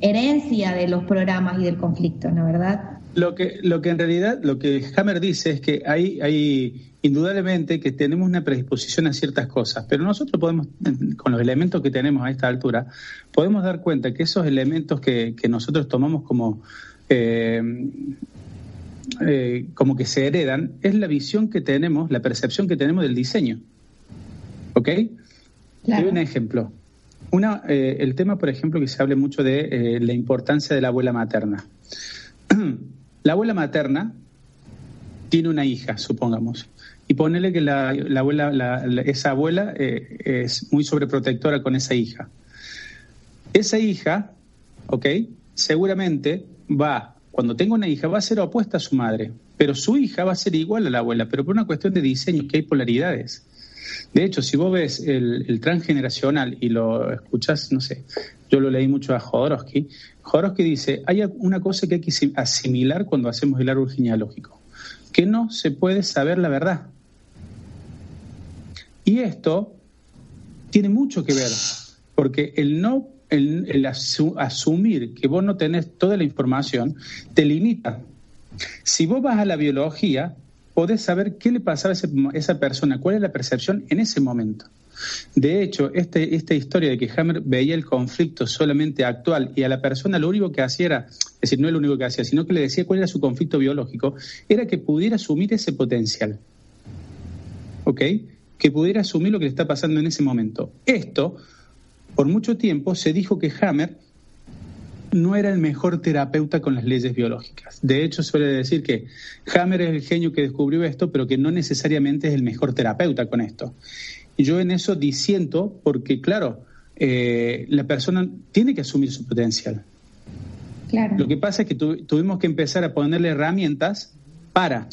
herencia de los programas y del conflicto, ¿no verdad? Lo que en realidad, lo que Hammer dice es que hay indudablemente que tenemos una predisposición a ciertas cosas, pero nosotros podemos, con los elementos que tenemos a esta altura, podemos dar cuenta que esos elementos que nosotros tomamos como que se heredan, es la visión que tenemos, la percepción que tenemos del diseño. ¿Ok? Claro. Doy un ejemplo. El tema, por ejemplo, que se habla mucho de la importancia de la abuela materna. La abuela materna tiene una hija, supongamos, y ponele que la abuela, esa abuela es muy sobreprotectora con esa hija. Esa hija, ¿ok? Seguramente cuando tenga una hija, va a ser opuesta a su madre, pero su hija va a ser igual a la abuela, pero por una cuestión de diseño, que hay polaridades. De hecho, si vos ves el transgeneracional y lo escuchás, no sé, yo lo leí mucho a Jodorowsky dice, hay una cosa que hay que asimilar cuando hacemos el árbol genealógico, que no se puede saber la verdad. Y esto tiene mucho que ver, porque el asumir que vos no tenés toda la información te limita. Si vos vas a la biología, podés saber qué le pasaba a esa persona, cuál es la percepción en ese momento. De hecho, esta historia de que Hammer veía el conflicto solamente actual y a la persona lo único que hacía era, es decir, no es lo único que hacía, sino que le decía cuál era su conflicto biológico, era que pudiera asumir ese potencial. ¿Ok? Que pudiera asumir lo que le está pasando en ese momento. Esto, por mucho tiempo, se dijo que Hammer no era el mejor terapeuta con las leyes biológicas. De hecho, suele decir que Hammer es el genio que descubrió esto, pero que no necesariamente es el mejor terapeuta con esto. Y yo en eso disiento porque, claro, la persona tiene que asumir su potencial. Claro. Lo que pasa es que tuvimos que empezar a ponerle herramientas para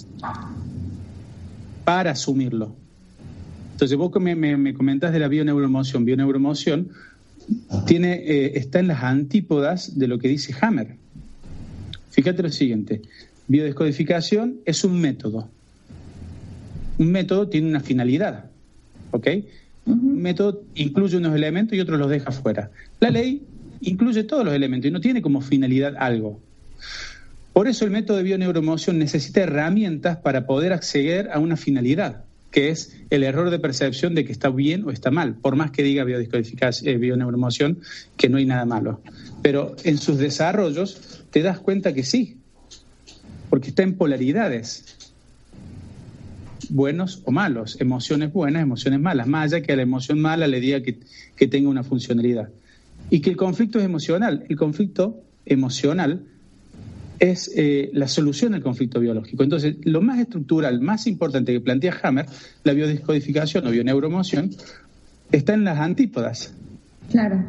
asumirlo. Entonces, vos me comentás de la bioneuroemoción. Bioneuroemoción está en las antípodas de lo que dice Hammer. Fíjate lo siguiente: biodescodificación es un método. Un método tiene una finalidad, ¿ok? Un método incluye unos elementos y otros los deja fuera. La ley incluye todos los elementos y no tiene como finalidad algo. Por eso el método de bioneuroemoción necesita herramientas para poder acceder a una finalidad, que es el error de percepción de que está bien o está mal, por más que diga bioneuroemoción que no hay nada malo. Pero en sus desarrollos te das cuenta que sí, porque está en polaridades, buenos o malos, emociones buenas, emociones malas, más allá que a la emoción mala le diga que tenga una funcionalidad. Y que el conflicto es emocional. El conflicto emocional es la solución al conflicto biológico. Entonces, lo más estructural, más importante que plantea Hammer, la biodescodificación o bioneuroemoción, está en las antípodas. Claro.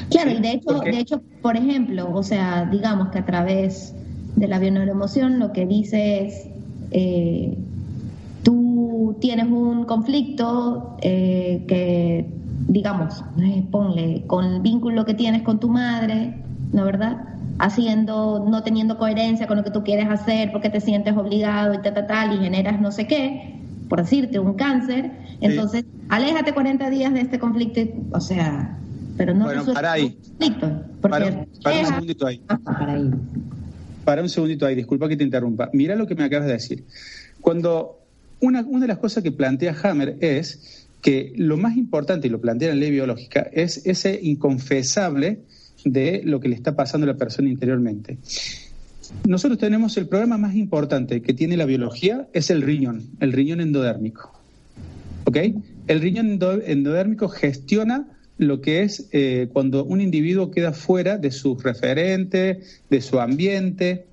Claro, y de hecho, por ejemplo, o sea, digamos que a través de la bioneuroemoción lo que dice es, tú tienes un conflicto que, digamos, ponle, con el vínculo que tienes con tu madre, ¿no verdad? No teniendo coherencia con lo que tú quieres hacer porque te sientes obligado y y generas no sé qué, por decirte, un cáncer. Entonces, aléjate 40 días de este conflicto, o sea, pero no bueno, para ahí. Conflicto. Para un segundito ahí. Para un segundito ahí, disculpa que te interrumpa. Mira lo que me acabas de decir. Cuando una de las cosas que plantea Hammer es que lo más importante, y lo plantea en la ley biológica, es ese inconfesable de lo que le está pasando a la persona interiormente. Nosotros tenemos el problema más importante que tiene la biología, es el riñón endodérmico. ¿Ok? El riñón endodérmico gestiona lo que es cuando un individuo queda fuera de sus referentes, de su ambiente.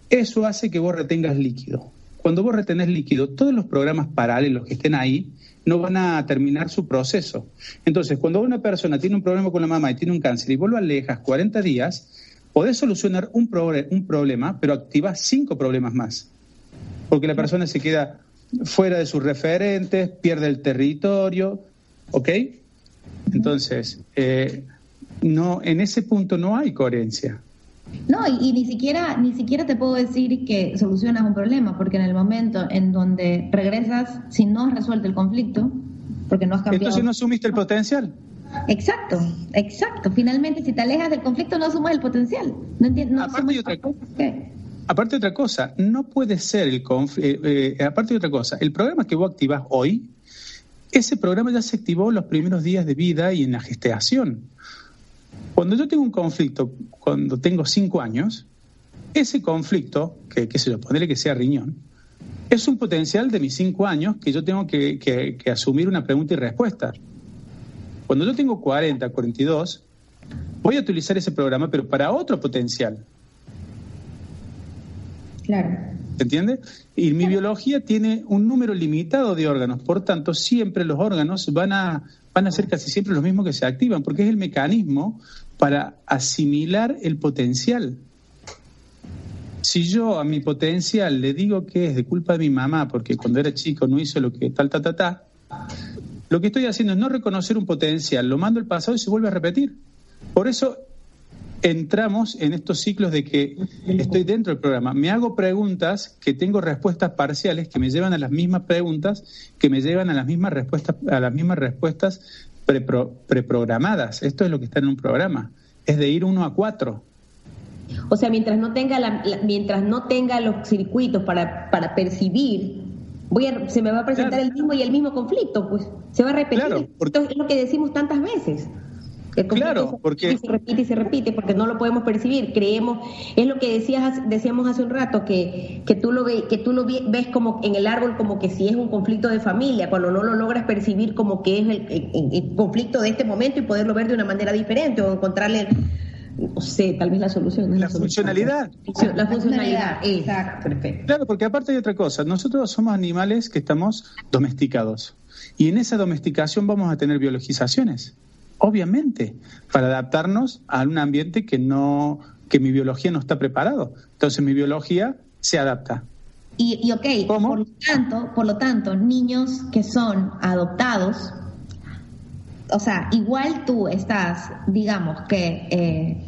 Eso hace que vos retengas líquido. Cuando vos retenés líquido, todos los programas paralelos que estén ahí no van a terminar su proceso. Entonces, cuando una persona tiene un problema con la mamá y tiene un cáncer y vos lo alejas 40 días, podés solucionar un problema, pero activás 5 problemas más. Porque la persona se queda fuera de sus referentes, pierde el territorio, ¿ok? Entonces, no, en ese punto no hay coherencia. No, y ni siquiera te puedo decir que solucionas un problema, porque en el momento en donde regresas, si no has resuelto el conflicto, porque no has cambiado... Entonces no asumiste el potencial. Exacto. Finalmente, si te alejas del conflicto, no asumes el potencial. No entiendo. Aparte de otra cosa, no puede ser aparte de otra cosa, el programa que vos activás hoy, ese programa ya se activó en los primeros días de vida y en la gestación. Cuando yo tengo un conflicto, cuando tengo 5 años, ese conflicto, que se lo ponerle que sea riñón, es un potencial de mis 5 años que yo tengo que asumir una pregunta y respuesta. Cuando yo tengo 40, 42, voy a utilizar ese programa, pero para otro potencial. Claro. ¿Se entiende? Y mi biología tiene un número limitado de órganos, por tanto, siempre los órganos van a ser casi siempre los mismos que se activan, porque es el mecanismo para asimilar el potencial. Si yo a mi potencial le digo que es de culpa de mi mamá, porque cuando era chico no hizo lo que lo que estoy haciendo es no reconocer un potencial, lo mando al pasado y se vuelve a repetir. Por eso entramos en estos ciclos de que estoy dentro del programa. Me hago preguntas que tengo respuestas parciales que me llevan a las mismas preguntas, que me llevan a las mismas respuestas preprogramadas. Esto es lo que está en un programa. Es de ir 1 a 4. O sea, mientras no tenga los circuitos para percibir, se me va a presentar el mismo conflicto, pues se va a repetir. Claro, es lo que decimos tantas veces. El conflicto porque se repite porque no lo podemos percibir. Creemos, es lo que decíamos hace un rato, que tú lo ves como en el árbol, como que si es un conflicto de familia, cuando no lo logras percibir como que es el conflicto de este momento y poderlo ver de una manera diferente o encontrarle, no sé, tal vez la solución. La funcionalidad. La funcionalidad. Exacto. Perfecto. Claro, porque aparte hay otra cosa. Nosotros somos animales que estamos domesticados. Y en esa domesticación vamos a tener biologizaciones. Obviamente, para adaptarnos a un ambiente que mi biología no está preparado. Entonces mi biología se adapta. Y ok, ¿Cómo? por lo tanto, niños que son adoptados, o sea, igual tú estás, digamos que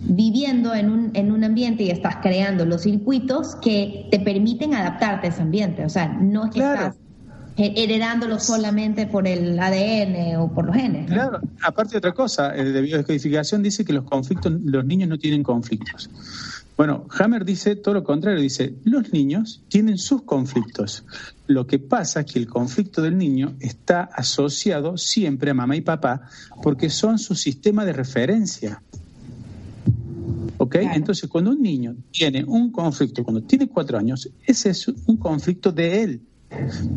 viviendo en un ambiente y estás creando los circuitos que te permiten adaptarte a ese ambiente. O sea, no es que estás heredándolo solamente por el ADN o por los genes, ¿no? Claro, aparte de otra cosa, de biodescodificación dice que los niños no tienen conflictos. Bueno, Hammer dice todo lo contrario, dice, los niños tienen sus conflictos. Lo que pasa es que el conflicto del niño está asociado siempre a mamá y papá porque son su sistema de referencia. ¿Ok? Claro. Entonces, cuando un niño tiene un conflicto, cuando tiene 4 años, ese es un conflicto de él.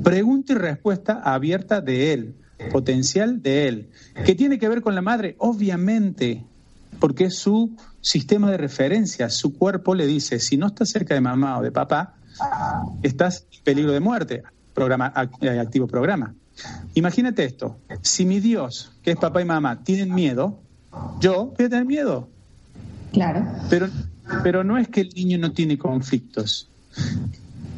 Pregunta y respuesta abierta de él, potencial de él. ¿Qué tiene que ver con la madre? Obviamente, porque es su sistema de referencia. Su cuerpo le dice, si no estás cerca de mamá o de papá, estás en peligro de muerte. Activo programa. Imagínate esto, si mi Dios, que es papá y mamá, tienen miedo, yo voy a tener miedo. Claro. Pero no es que el niño no tiene conflictos.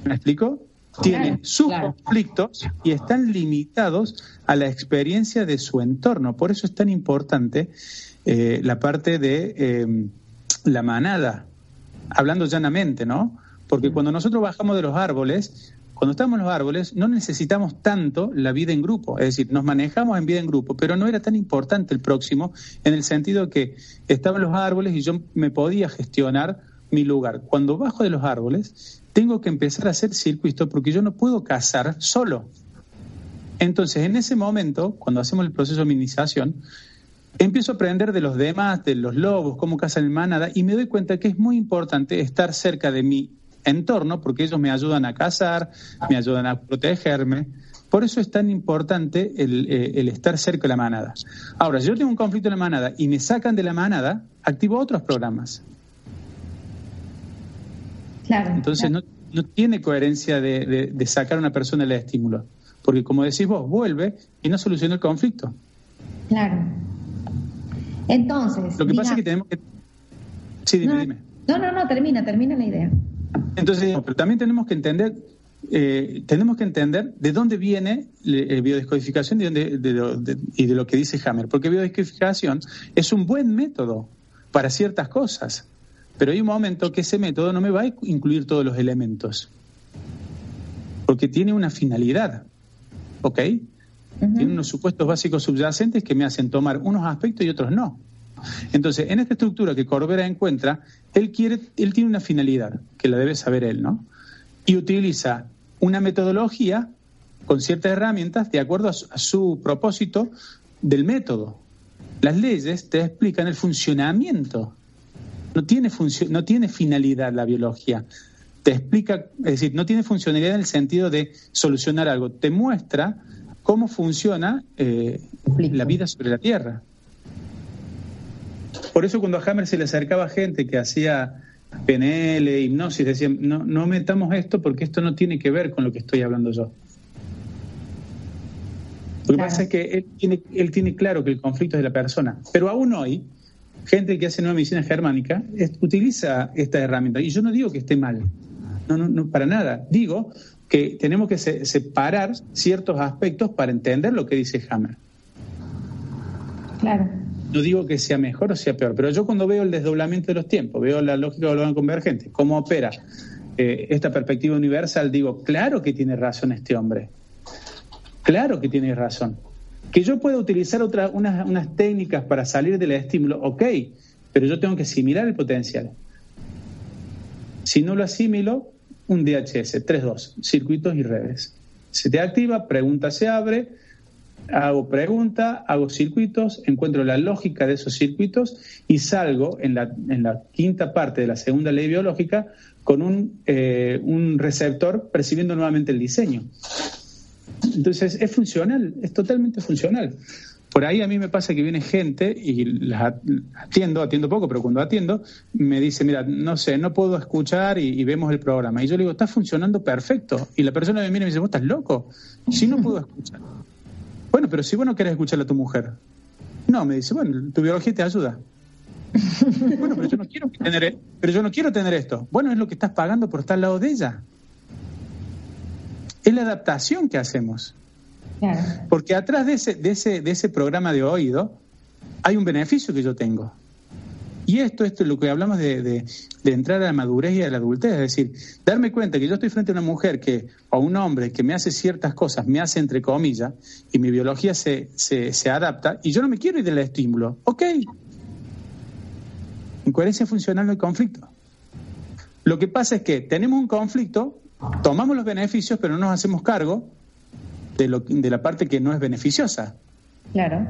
¿Me explico? Tiene sus conflictos y están limitados a la experiencia de su entorno. Por eso es tan importante la parte de la manada, hablando llanamente, ¿no? Porque cuando nosotros bajamos de los árboles, cuando estamos en los árboles, no necesitamos tanto la vida en grupo. Es decir, nos manejamos en vida en grupo, pero no era tan importante el próximo en el sentido que estaba en los árboles y yo me podía gestionar mi lugar. Cuando bajo de los árboles, tengo que empezar a hacer circuitos porque yo no puedo cazar solo. Entonces, en ese momento, cuando hacemos el proceso de hominización, empiezo a aprender de los demás, de los lobos, cómo cazan en manada, y me doy cuenta que es muy importante estar cerca de mi entorno porque ellos me ayudan a cazar, me ayudan a protegerme. Por eso es tan importante el estar cerca de la manada. Ahora, si yo tengo un conflicto en la manada y me sacan de la manada, activo otros programas. Claro, entonces claro. No tiene coherencia de sacar a una persona del estímulo, porque como decís vos, vuelve y no soluciona el conflicto. Claro. Entonces, lo que pasa es que tenemos que... Sí, dime. No, termina la idea. Entonces, pero también tenemos que entender de dónde viene biodescodificación y de lo que dice Hammer, porque biodescodificación es un buen método para ciertas cosas. Pero hay un momento que ese método no me va a incluir todos los elementos. Porque tiene una finalidad. ¿Ok? Uh-huh. Tiene unos supuestos básicos subyacentes que me hacen tomar unos aspectos y otros no. Entonces, en esta estructura que Corbera encuentra, él tiene una finalidad, que la debe saber él, ¿no? Y utiliza una metodología con ciertas herramientas de acuerdo a su propósito del método. Las leyes te explican el funcionamiento. No tiene finalidad la biología. Te explica, es decir, no tiene funcionalidad en el sentido de solucionar algo. Te muestra cómo funciona la vida sobre la Tierra. Por eso cuando a Hammer se le acercaba gente que hacía PNL, hipnosis, decían, no metamos esto porque esto no tiene que ver con lo que estoy hablando yo. Lo que pasa es que él tiene claro que el conflicto es de la persona. Pero aún hoy, gente que hace nueva medicina germánica utiliza esta herramienta. Y yo no digo que esté mal, no para nada. Digo que tenemos que separar ciertos aspectos para entender lo que dice Hammer. Claro. No digo que sea mejor o sea peor, pero yo cuando veo el desdoblamiento de los tiempos, veo la lógica global convergente, cómo opera esta perspectiva universal, digo, claro que tiene razón este hombre. Claro que tiene razón. Que yo pueda utilizar unas técnicas para salir del estímulo, ok, pero yo tengo que asimilar el potencial. Si no lo asimilo, un DHS, 3-2, circuitos y redes. Se te activa, pregunta se abre, hago pregunta, hago circuitos, encuentro la lógica de esos circuitos y salgo en la quinta parte de la segunda ley biológica con un receptor percibiendo nuevamente el diseño. Entonces es funcional, es totalmente funcional. Por ahí a mí me pasa que viene gente y las atiendo poco, pero cuando atiendo me dice, mira, no sé, no puedo escuchar y vemos el programa. Y yo le digo, está funcionando perfecto. Y la persona me mira y me dice, ¿vos estás loco? Si no puedo escuchar. Bueno, pero si vos no querés escucharle a tu mujer. No, me dice, bueno, tu biología te ayuda. Bueno, pero yo no quiero tener esto. Bueno, es lo que estás pagando por estar al lado de ella. Es la adaptación que hacemos. Claro. Porque atrás de ese programa de oído hay un beneficio que yo tengo. Y esto es lo que hablamos de entrar a la madurez y a la adultez. Es decir, darme cuenta que yo estoy frente a una mujer o a un hombre que me hace ciertas cosas, me hace entre comillas, y mi biología se adapta, y yo no me quiero ir del estímulo. Ok. En coherencia funcional no hay conflicto. Lo que pasa es que tenemos un conflicto, tomamos los beneficios, pero no nos hacemos cargo de la parte que no es beneficiosa. Claro.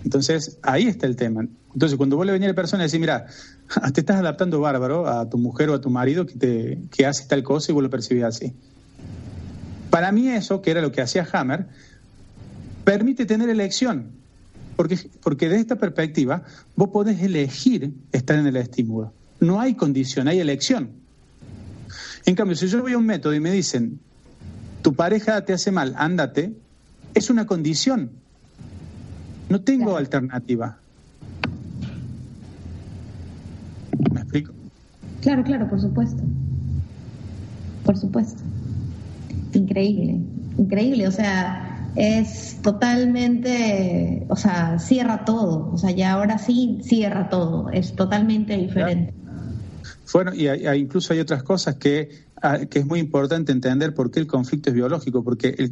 Entonces, ahí está el tema. Entonces, cuando vos le venís a la persona y decís, mira, te estás adaptando bárbaro a tu mujer o a tu marido que hace tal cosa y vos lo percibís así. Para mí eso, que era lo que hacía Hammer, permite tener elección. Porque de esta perspectiva, vos podés elegir estar en el estímulo. No hay condición, hay elección. En cambio, si yo voy a un método y me dicen, tu pareja te hace mal, ándate, es una condición. No tengo alternativa. ¿Me explico? Claro, por supuesto. Por supuesto. Increíble, o sea, es totalmente, o sea, cierra todo, o sea, ya ahora sí cierra todo, es totalmente diferente. Bueno, y incluso hay otras cosas que es muy importante entender por qué el conflicto es biológico, porque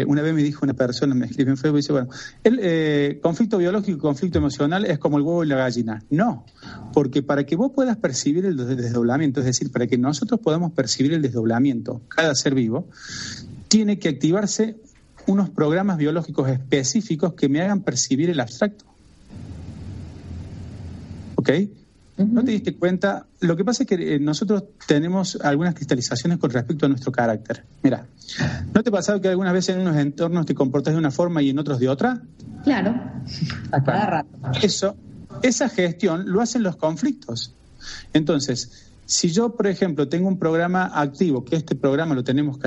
una vez me dijo una persona, me escribió en Facebook y dice, bueno, el conflicto biológico y conflicto emocional es como el huevo y la gallina. No, porque para que vos puedas percibir el desdoblamiento, es decir, para que nosotros podamos percibir el desdoblamiento, cada ser vivo, tiene que activarse unos programas biológicos específicos que me hagan percibir el abstracto. ¿Ok? ¿No te diste cuenta? Lo que pasa es que nosotros tenemos algunas cristalizaciones con respecto a nuestro carácter. Mira, ¿no te ha pasado que algunas veces en unos entornos te comportas de una forma y en otros de otra? Claro. A cada rato. Esa gestión lo hacen los conflictos. Entonces, si yo, por ejemplo, tengo un programa activo, que este programa lo tenemos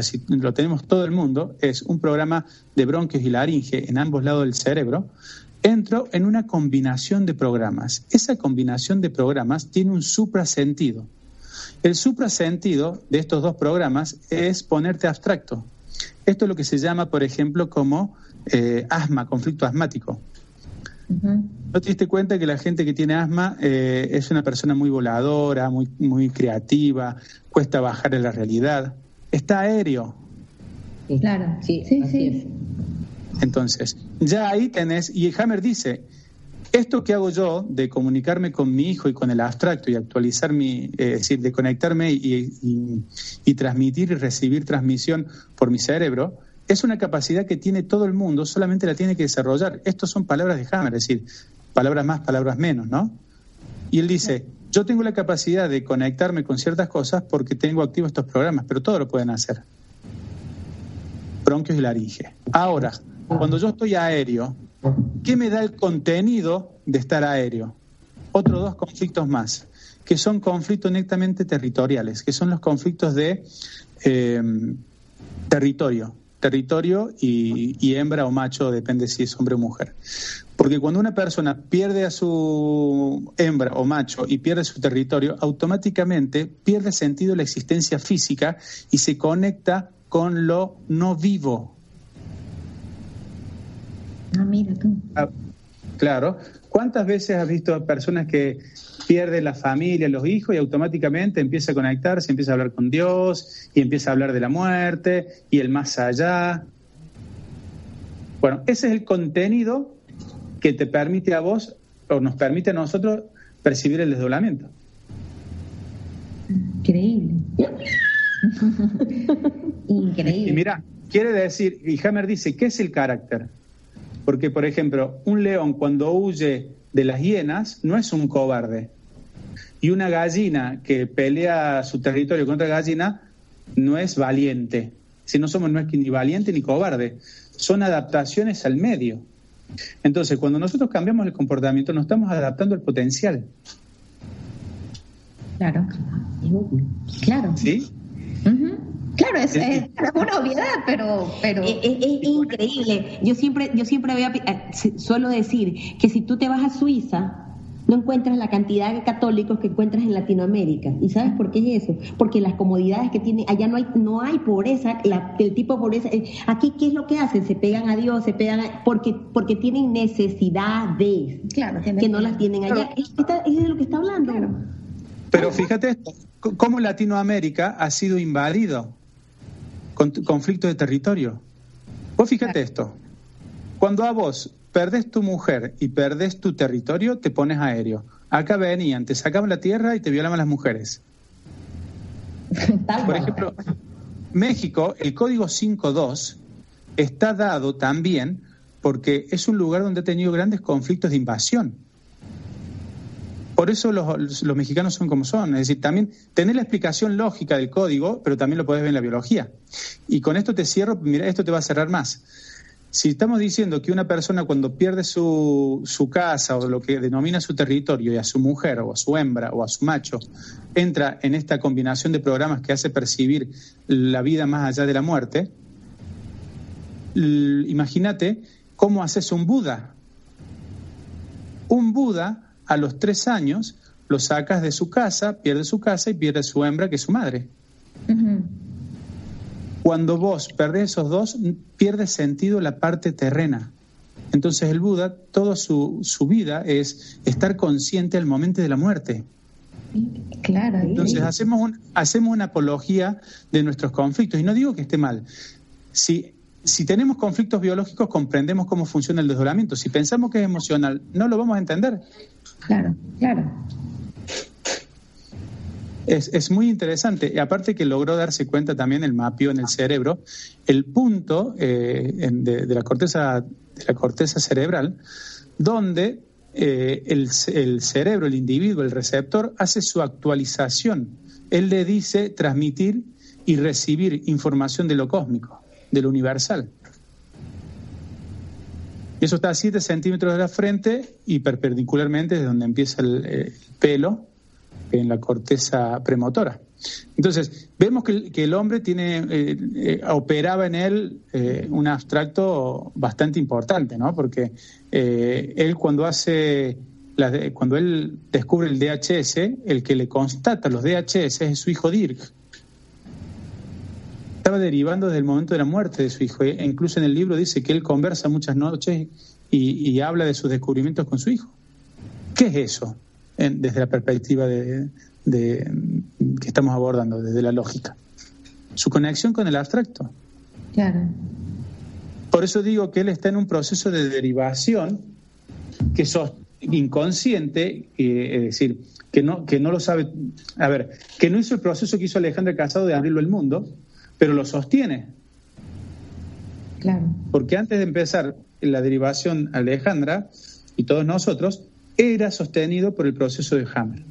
todo el mundo, es un programa de bronquios y laringe en ambos lados del cerebro, entro en una combinación de programas. Esa combinación de programas tiene un suprasentido. El suprasentido de estos dos programas es ponerte abstracto. Esto es lo que se llama, por ejemplo, como asma, conflicto asmático. Uh-huh. ¿No te diste cuenta que la gente que tiene asma es una persona muy voladora, muy creativa, cuesta bajar en la realidad? Está aéreo. Sí, claro, sí. Es. Entonces, ya ahí tenés, y Hammer dice, esto que hago yo de comunicarme con mi hijo y con el abstracto y actualizar es decir, de conectarme y transmitir y recibir transmisión por mi cerebro, es una capacidad que tiene todo el mundo, solamente la tiene que desarrollar. Estas son palabras de Hammer, es decir, palabras más, palabras menos, ¿no? Y él dice, yo tengo la capacidad de conectarme con ciertas cosas porque tengo activos estos programas, pero todo lo pueden hacer. Bronquios y laringe. Ahora, cuando yo estoy aéreo, ¿qué me da el contenido de estar aéreo? Otros dos conflictos más, que son conflictos netamente territoriales, que son los conflictos de territorio y hembra o macho, depende si es hombre o mujer. Porque cuando una persona pierde a su hembra o macho y pierde su territorio, automáticamente pierde sentido la existencia física y se conecta con lo no vivo. Mira tú. Claro. ¿Cuántas veces has visto a personas que pierden la familia, los hijos, y automáticamente empieza a conectarse, empieza a hablar con Dios, y empieza a hablar de la muerte y el más allá? Bueno, ese es el contenido que te permite a vos, o nos permite a nosotros, percibir el desdoblamiento. Increíble. Increíble. Y mira, quiere decir, y Hammer dice, ¿qué es el carácter? Porque, por ejemplo, un león cuando huye de las hienas no es un cobarde. Y una gallina que pelea su territorio contra gallina no es valiente. Si no somos, no es ni valiente ni cobarde. Son adaptaciones al medio. Entonces, cuando nosotros cambiamos el comportamiento, nos estamos adaptando al potencial. Claro. Claro. ¿Sí? Uh-huh. Claro, es una obviedad, pero es increíble. Yo siempre suelo decir que si tú te vas a Suiza, no encuentras la cantidad de católicos que encuentras en Latinoamérica. ¿Y sabes por qué es eso? Porque las comodidades que tienen, allá no hay pobreza, el tipo de pobreza. Aquí, ¿qué es lo que hacen? Se pegan a Dios, porque tienen necesidades, claro, que no las tienen allá. Es de lo que está hablando. Claro. Pero fíjate esto, cómo Latinoamérica ha sido invadido con conflictos de territorio. Vos fíjate esto, cuando a vos perdés tu mujer y perdés tu territorio, te pones aéreo. Acá venían, te sacaban la tierra y te violaban las mujeres. Por ejemplo, México, el código 5.2 está dado también porque es un lugar donde ha tenido grandes conflictos de invasión. Por eso los mexicanos son como son. Es decir, también tener la explicación lógica del código, pero también lo podés ver en la biología. Y con esto te cierro, mira, esto te va a cerrar más. Si estamos diciendo que una persona cuando pierde su casa o lo que denomina su territorio, y a su mujer o a su hembra o a su macho, entra en esta combinación de programas que hace percibir la vida más allá de la muerte, imagínate cómo haces un Buda. Un Buda, a los 3 años, lo sacas de su casa y pierde su hembra, que es su madre. Uh-huh. Cuando vos perdés esos dos, pierde sentido la parte terrena. Entonces el Buda, toda su vida es estar consciente al momento de la muerte. Claro. Entonces hacemos una apología de nuestros conflictos. Y no digo que esté mal. Si tenemos conflictos biológicos, comprendemos cómo funciona el desdoblamiento. Si pensamos que es emocional, no lo vamos a entender. Claro. Es muy interesante. Y aparte que logró darse cuenta también, el mapeo en el cerebro, el punto de la corteza cerebral, donde el cerebro, el individuo, el receptor, hace su actualización. Él le dice transmitir y recibir información de lo cósmico, de lo universal. Y eso está a 7 centímetros de la frente y perpendicularmente desde donde empieza el pelo, en la corteza premotora. Entonces, vemos que el hombre operaba en él un abstracto bastante importante, ¿no? Porque él cuando él descubre el DHS, el que le constata los DHS es su hijo Dirk. Estaba derivando desde el momento de la muerte de su hijo. E incluso en el libro dice que él conversa muchas noches y habla de sus descubrimientos con su hijo. ¿Qué es eso? Desde la perspectiva de que estamos abordando, desde la lógica. Su conexión con el abstracto. Claro. Por eso digo que él está en un proceso de derivación que es inconsciente, es decir, que no lo sabe. A ver, que no hizo el proceso que hizo Alejandra Casado de abrirlo al mundo, pero lo sostiene. Claro. Porque antes de empezar la derivación, Alejandra y todos nosotros, era sostenido por el proceso de Hammer.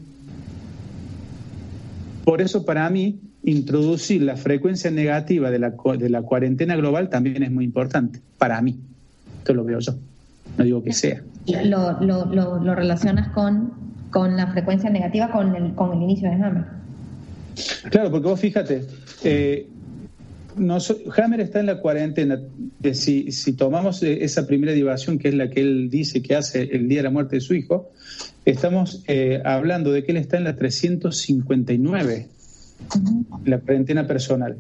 Por eso, para mí, introducir la frecuencia negativa de la cuarentena global también es muy importante. Para mí. Esto lo veo yo. No digo que sea. Lo relacionas con la frecuencia negativa con el inicio de Hammer. Claro, porque vos fíjate, Hammer está en la cuarentena. Si tomamos esa primera derivación, que es la que él dice que hace el día de la muerte de su hijo, estamos hablando de que él está en la 359, la cuarentena personal.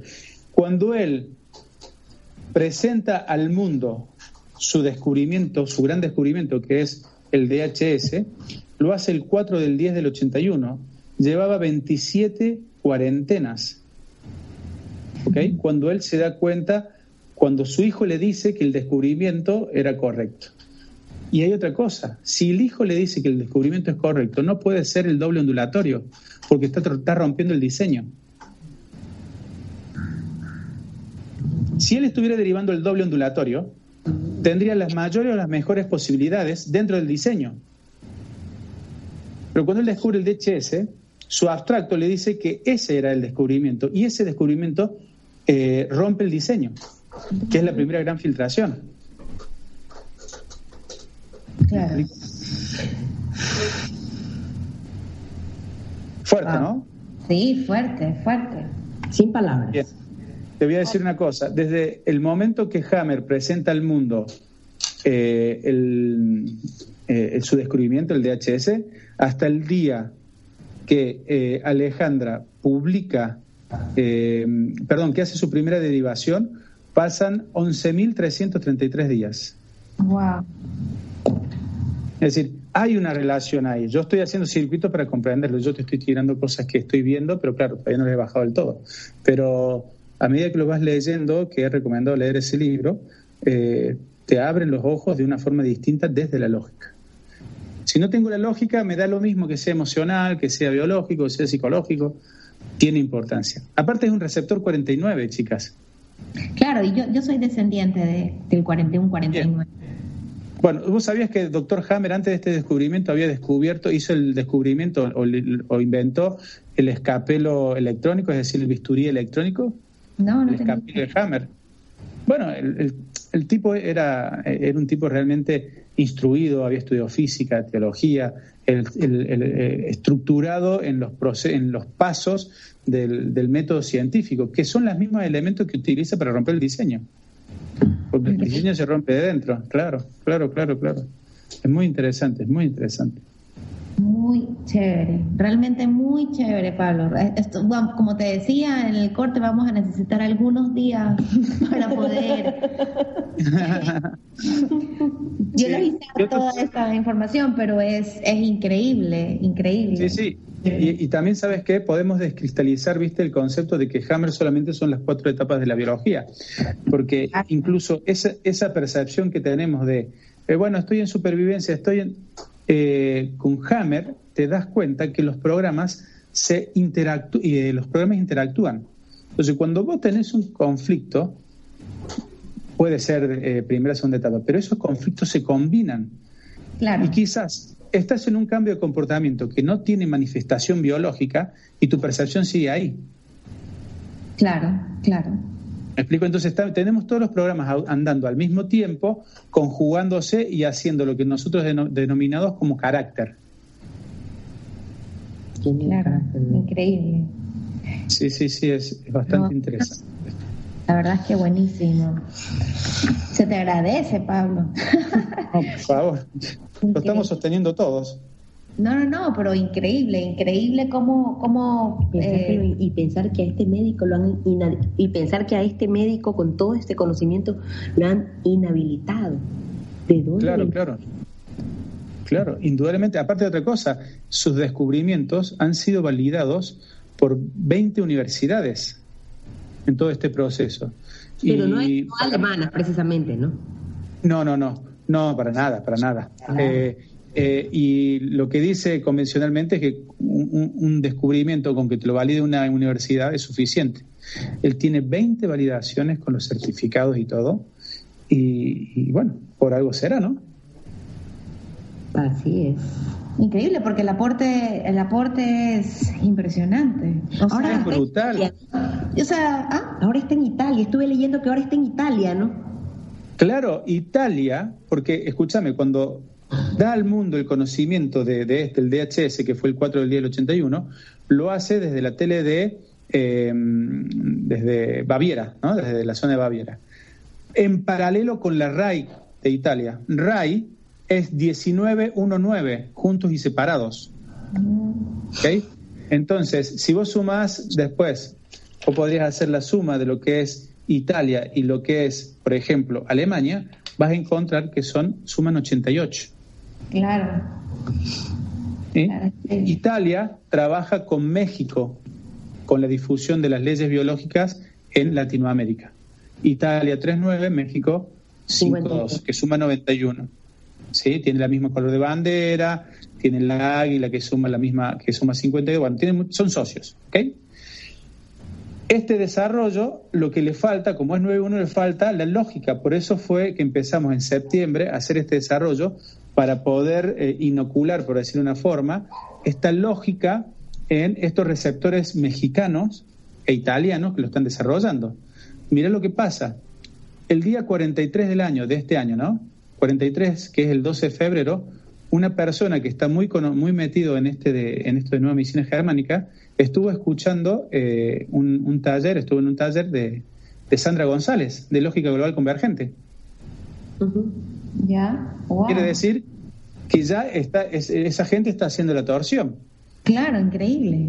Cuando él presenta al mundo su descubrimiento, su gran descubrimiento, que es el DHS, lo hace el 4 del 10 del 81. Llevaba 27 cuarentenas. ¿Okay? Cuando él se da cuenta, cuando su hijo le dice que el descubrimiento era correcto. Y hay otra cosa, si el hijo le dice que el descubrimiento es correcto, no puede ser el doble ondulatorio, porque está rompiendo el diseño. Si él estuviera derivando el doble ondulatorio, tendría las mayores o las mejores posibilidades dentro del diseño. Pero cuando él descubre el DHS, su abstracto le dice que ese era el descubrimiento, y ese descubrimiento rompe el diseño, que es la primera gran filtración. Claro. Fuerte, ¿no? Sí, fuerte. Sin palabras. Bien. Te voy a decir una cosa. Desde el momento que Hammer presenta al mundo su descubrimiento, el DHS, hasta el día que Alejandra publica, que hace su primera derivación, pasan 11.333 días. Wow. Es decir, hay una relación ahí. Yo estoy haciendo circuito para comprenderlo. Yo te estoy tirando cosas que estoy viendo, pero claro, todavía no lo he bajado del todo. Pero a medida que lo vas leyendo, que he recomendado leer ese libro, te abren los ojos de una forma distinta desde la lógica. Si no tengo la lógica, me da lo mismo que sea emocional, que sea biológico, que sea psicológico. Tiene importancia. Aparte es un receptor 49, chicas. Claro, y yo soy descendiente del 41-49. Bien. Bueno, ¿vos sabías que el doctor Hammer antes de este descubrimiento hizo el descubrimiento o inventó el escapelo electrónico, es decir, el bisturí electrónico? No el escapelo de Hammer. Bueno, el tipo era un tipo realmente instruido, había estudiado física, teología, estructurado en los pasos del método científico, que son los mismos elementos que utiliza para romper el diseño. Porque el diseño se rompe de dentro, claro. Es muy interesante. Muy chévere, realmente muy chévere, Pablo. Bueno, como te decía, en el corte vamos a necesitar algunos días para poder yo les hice toda esta información, pero es increíble. Sí. Y también, ¿sabes qué? Podemos descristalizar, ¿viste? El concepto de que Hammer solamente son las 4 etapas de la biología. Porque incluso esa percepción que tenemos de, estoy en supervivencia, con Hammer te das cuenta que los programas interactúan. Entonces, cuando vos tenés un conflicto, puede ser primera, segunda etapa, pero esos conflictos se combinan. Claro. Y quizás estás en un cambio de comportamiento que no tiene manifestación biológica y tu percepción sigue ahí. Claro. ¿Me explico? Entonces tenemos todos los programas andando al mismo tiempo, conjugándose y haciendo lo que nosotros denominamos como carácter. Claro, increíble. Sí, es bastante interesante. La verdad es que buenísimo. Se te agradece, Pablo. No, por favor. Lo estamos sosteniendo todos. No, pero increíble cómo y pensar que a este médico a este médico con todo este conocimiento lo han inhabilitado. ¿De dónde? Claro, indudablemente. Aparte de otra cosa, sus descubrimientos han sido validados por 20 universidades en todo este proceso. Pero no alemanas, precisamente, ¿no? No, para nada. Y lo que dice convencionalmente es que un descubrimiento con que te lo valide una universidad es suficiente. Él tiene 20 validaciones con los certificados y todo, y bueno, por algo será, ¿no? Así es. Increíble, porque el aporte es impresionante. Ahora es brutal. Ahora está en Italia. Estuve leyendo que ahora está en Italia, ¿no? Claro, Italia, porque escúchame, cuando da al mundo el conocimiento del DHS, que fue el 4 del día del 81, lo hace desde la tele desde Baviera, ¿no? Desde la zona de Baviera. En paralelo con la RAI de Italia. RAI es 1919, juntos y separados. ¿Okay? Entonces, si vos sumás después, o podrías hacer la suma de lo que es Italia y lo que es, por ejemplo, Alemania, vas a encontrar que suman 88. Claro. ¿Sí? Claro. Italia trabaja con México con la difusión de las leyes biológicas en Latinoamérica. Italia 3.9, México 5.2, que suma 91. ¿Sí? Tiene la misma color de bandera, tiene la águila que suma 52. Bueno, son socios, ¿ok? Este desarrollo, lo que le falta, como es 9.1, le falta la lógica. Por eso fue que empezamos en septiembre a hacer este desarrollo para poder inocular, por decirlo de una forma, esta lógica en estos receptores mexicanos e italianos que lo están desarrollando. Mirá lo que pasa. El día 43 del año, de este año, ¿no? 43, que es el 12 de febrero, una persona que está muy metido en esto de nueva medicina germánica, estuvo escuchando estuvo en un taller de Sandra González, de Lógica Global Convergente. Ya, wow. Quiere decir que ya esa gente está haciendo la torsión. Claro, increíble.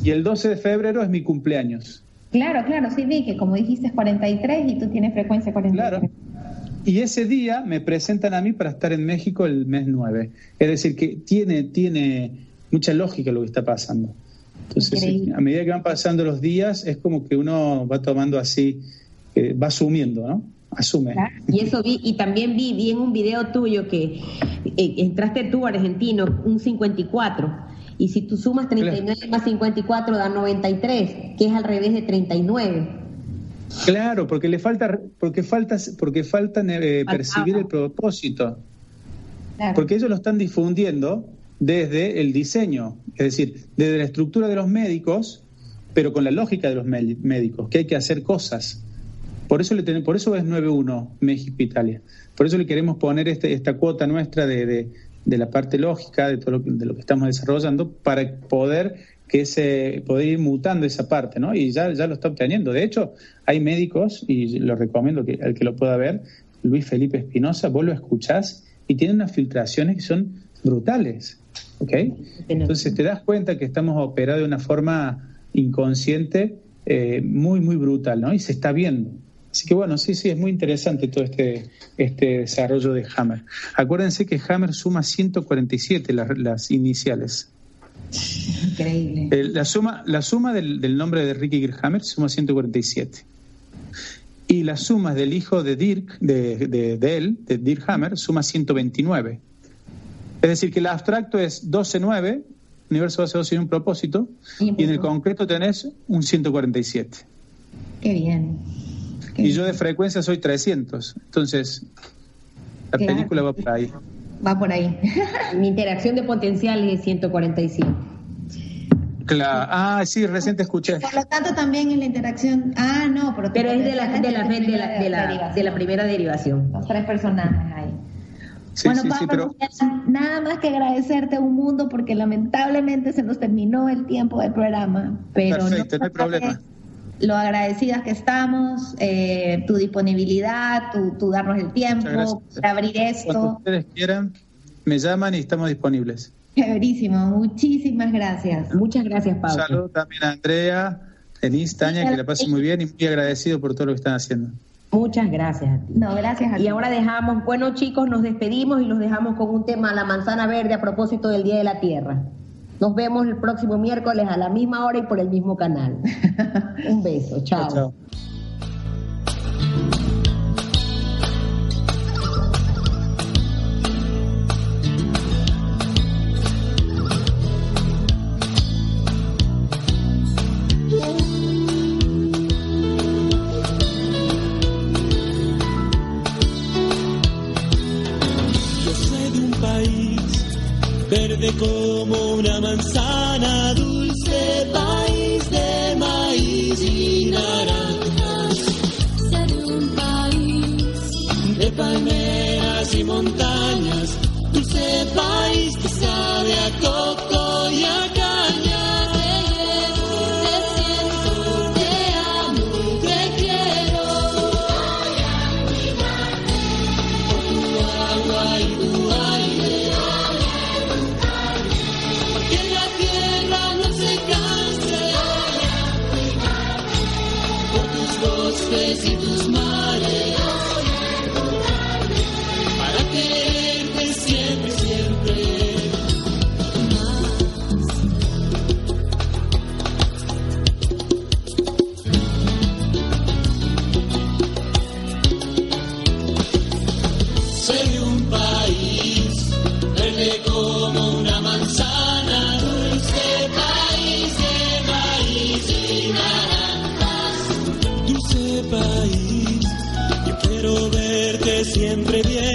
Y el 12 de febrero es mi cumpleaños. Claro, sí vi que como dijiste es 43 y tú tienes frecuencia 43. Claro. Y ese día me presentan a mí para estar en México el mes 9. Es decir, que tiene mucha lógica lo que está pasando. Entonces, a medida que van pasando los días, es como que uno va tomando así, va asumiendo, ¿no? Asume. Claro. Y eso y también vi en un video tuyo que entraste tú, argentino, un 54. Y si tú sumas 39 más 54 da 93, que es al revés de 39. Claro, porque falta percibir el propósito. Claro. Porque ellos lo están difundiendo desde el diseño, es decir, desde la estructura de los médicos, pero con la lógica de los médicos, que hay que hacer cosas. Por eso es 9.1 México-Italia. Por eso le queremos poner esta cuota nuestra de la parte lógica, de todo de lo que estamos desarrollando, para poder ir mutando esa parte, ¿no? Y ya lo está obteniendo. De hecho, hay médicos, y lo recomiendo al que lo pueda ver, Luis Felipe Espinosa, vos lo escuchás y tiene unas filtraciones que son brutales, ¿ok? Entonces te das cuenta que estamos operados de una forma inconsciente muy, muy brutal, ¿no? Y se está viendo. Así que bueno, sí, es muy interesante todo este desarrollo de Hammer. Acuérdense que Hammer suma 147 las iniciales. Increíble. La suma del nombre de Ricky Hammer suma 147. Y las sumas del hijo de Dirk, de Dirk Hammer, suma 129. Es decir, que el abstracto es 12.9, universo base 12 y un propósito, y en el concreto tenés un 147. Qué bien. Y yo de frecuencia soy 300. Entonces, la película va por ahí. Va por ahí. Mi interacción de potencial es 147. Claro. Sí, recién te escuché. Por lo tanto, también en la interacción. No, pero es de la primera derivación. Los 3 personajes ahí. Sí, bueno, sí, Pablo, nada más que agradecerte un mundo, porque lamentablemente se nos terminó el tiempo del programa. Pero perfecto, no hay problema. Lo agradecidas que estamos, tu disponibilidad, tu darnos el tiempo, para abrir esto. Cuando ustedes quieran, me llaman y estamos disponibles. Chéverísimo, muchísimas gracias. Muchas gracias, Pablo. Un saludo también a Andrea, Denise, Tania, que la pasen muy bien y muy agradecido por todo lo que están haciendo. Muchas gracias a ti. No, gracias a ti. Y ahora bueno, chicos, nos despedimos y los dejamos con un tema, la manzana verde, a propósito del Día de la Tierra. Nos vemos el próximo miércoles a la misma hora y por el mismo canal. Un beso, chao. Chao. Verde como una manzana, dulce país de maíz y naranjas. Ser un país de palmeras y montañas, dulce país que sabe a coco y a caña. Te siento, te amo, te quiero. Voy a cuidarte por tu agua y tu aire. Bosques y tus mares,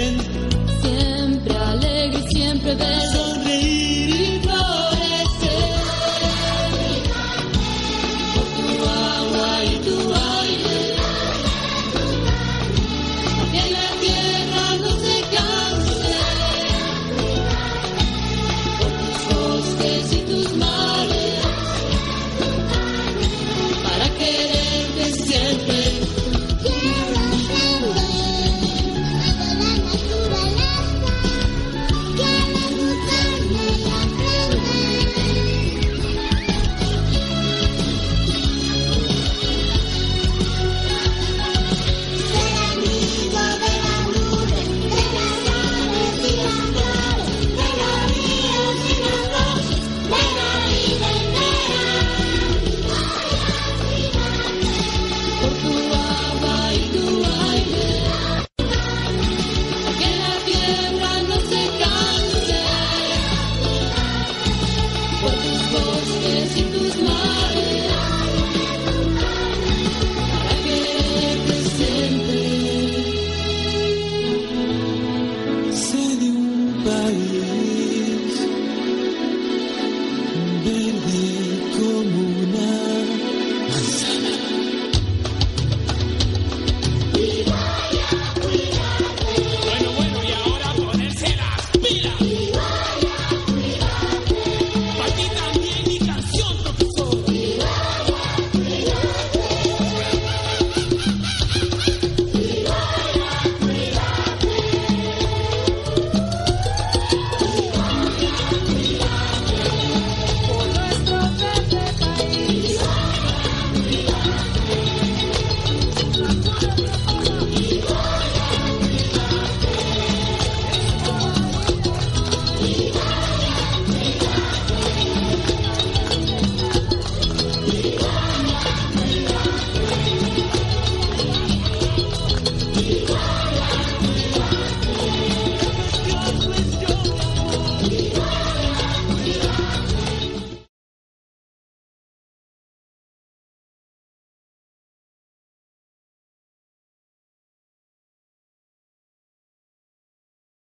bien. Siempre alegre y siempre verde. Sonreír y florecer. Por tu agua y tu aire. Que la tierra no se canse. Por tus bosques y tus mares. Para quererte siempre. Sé de un país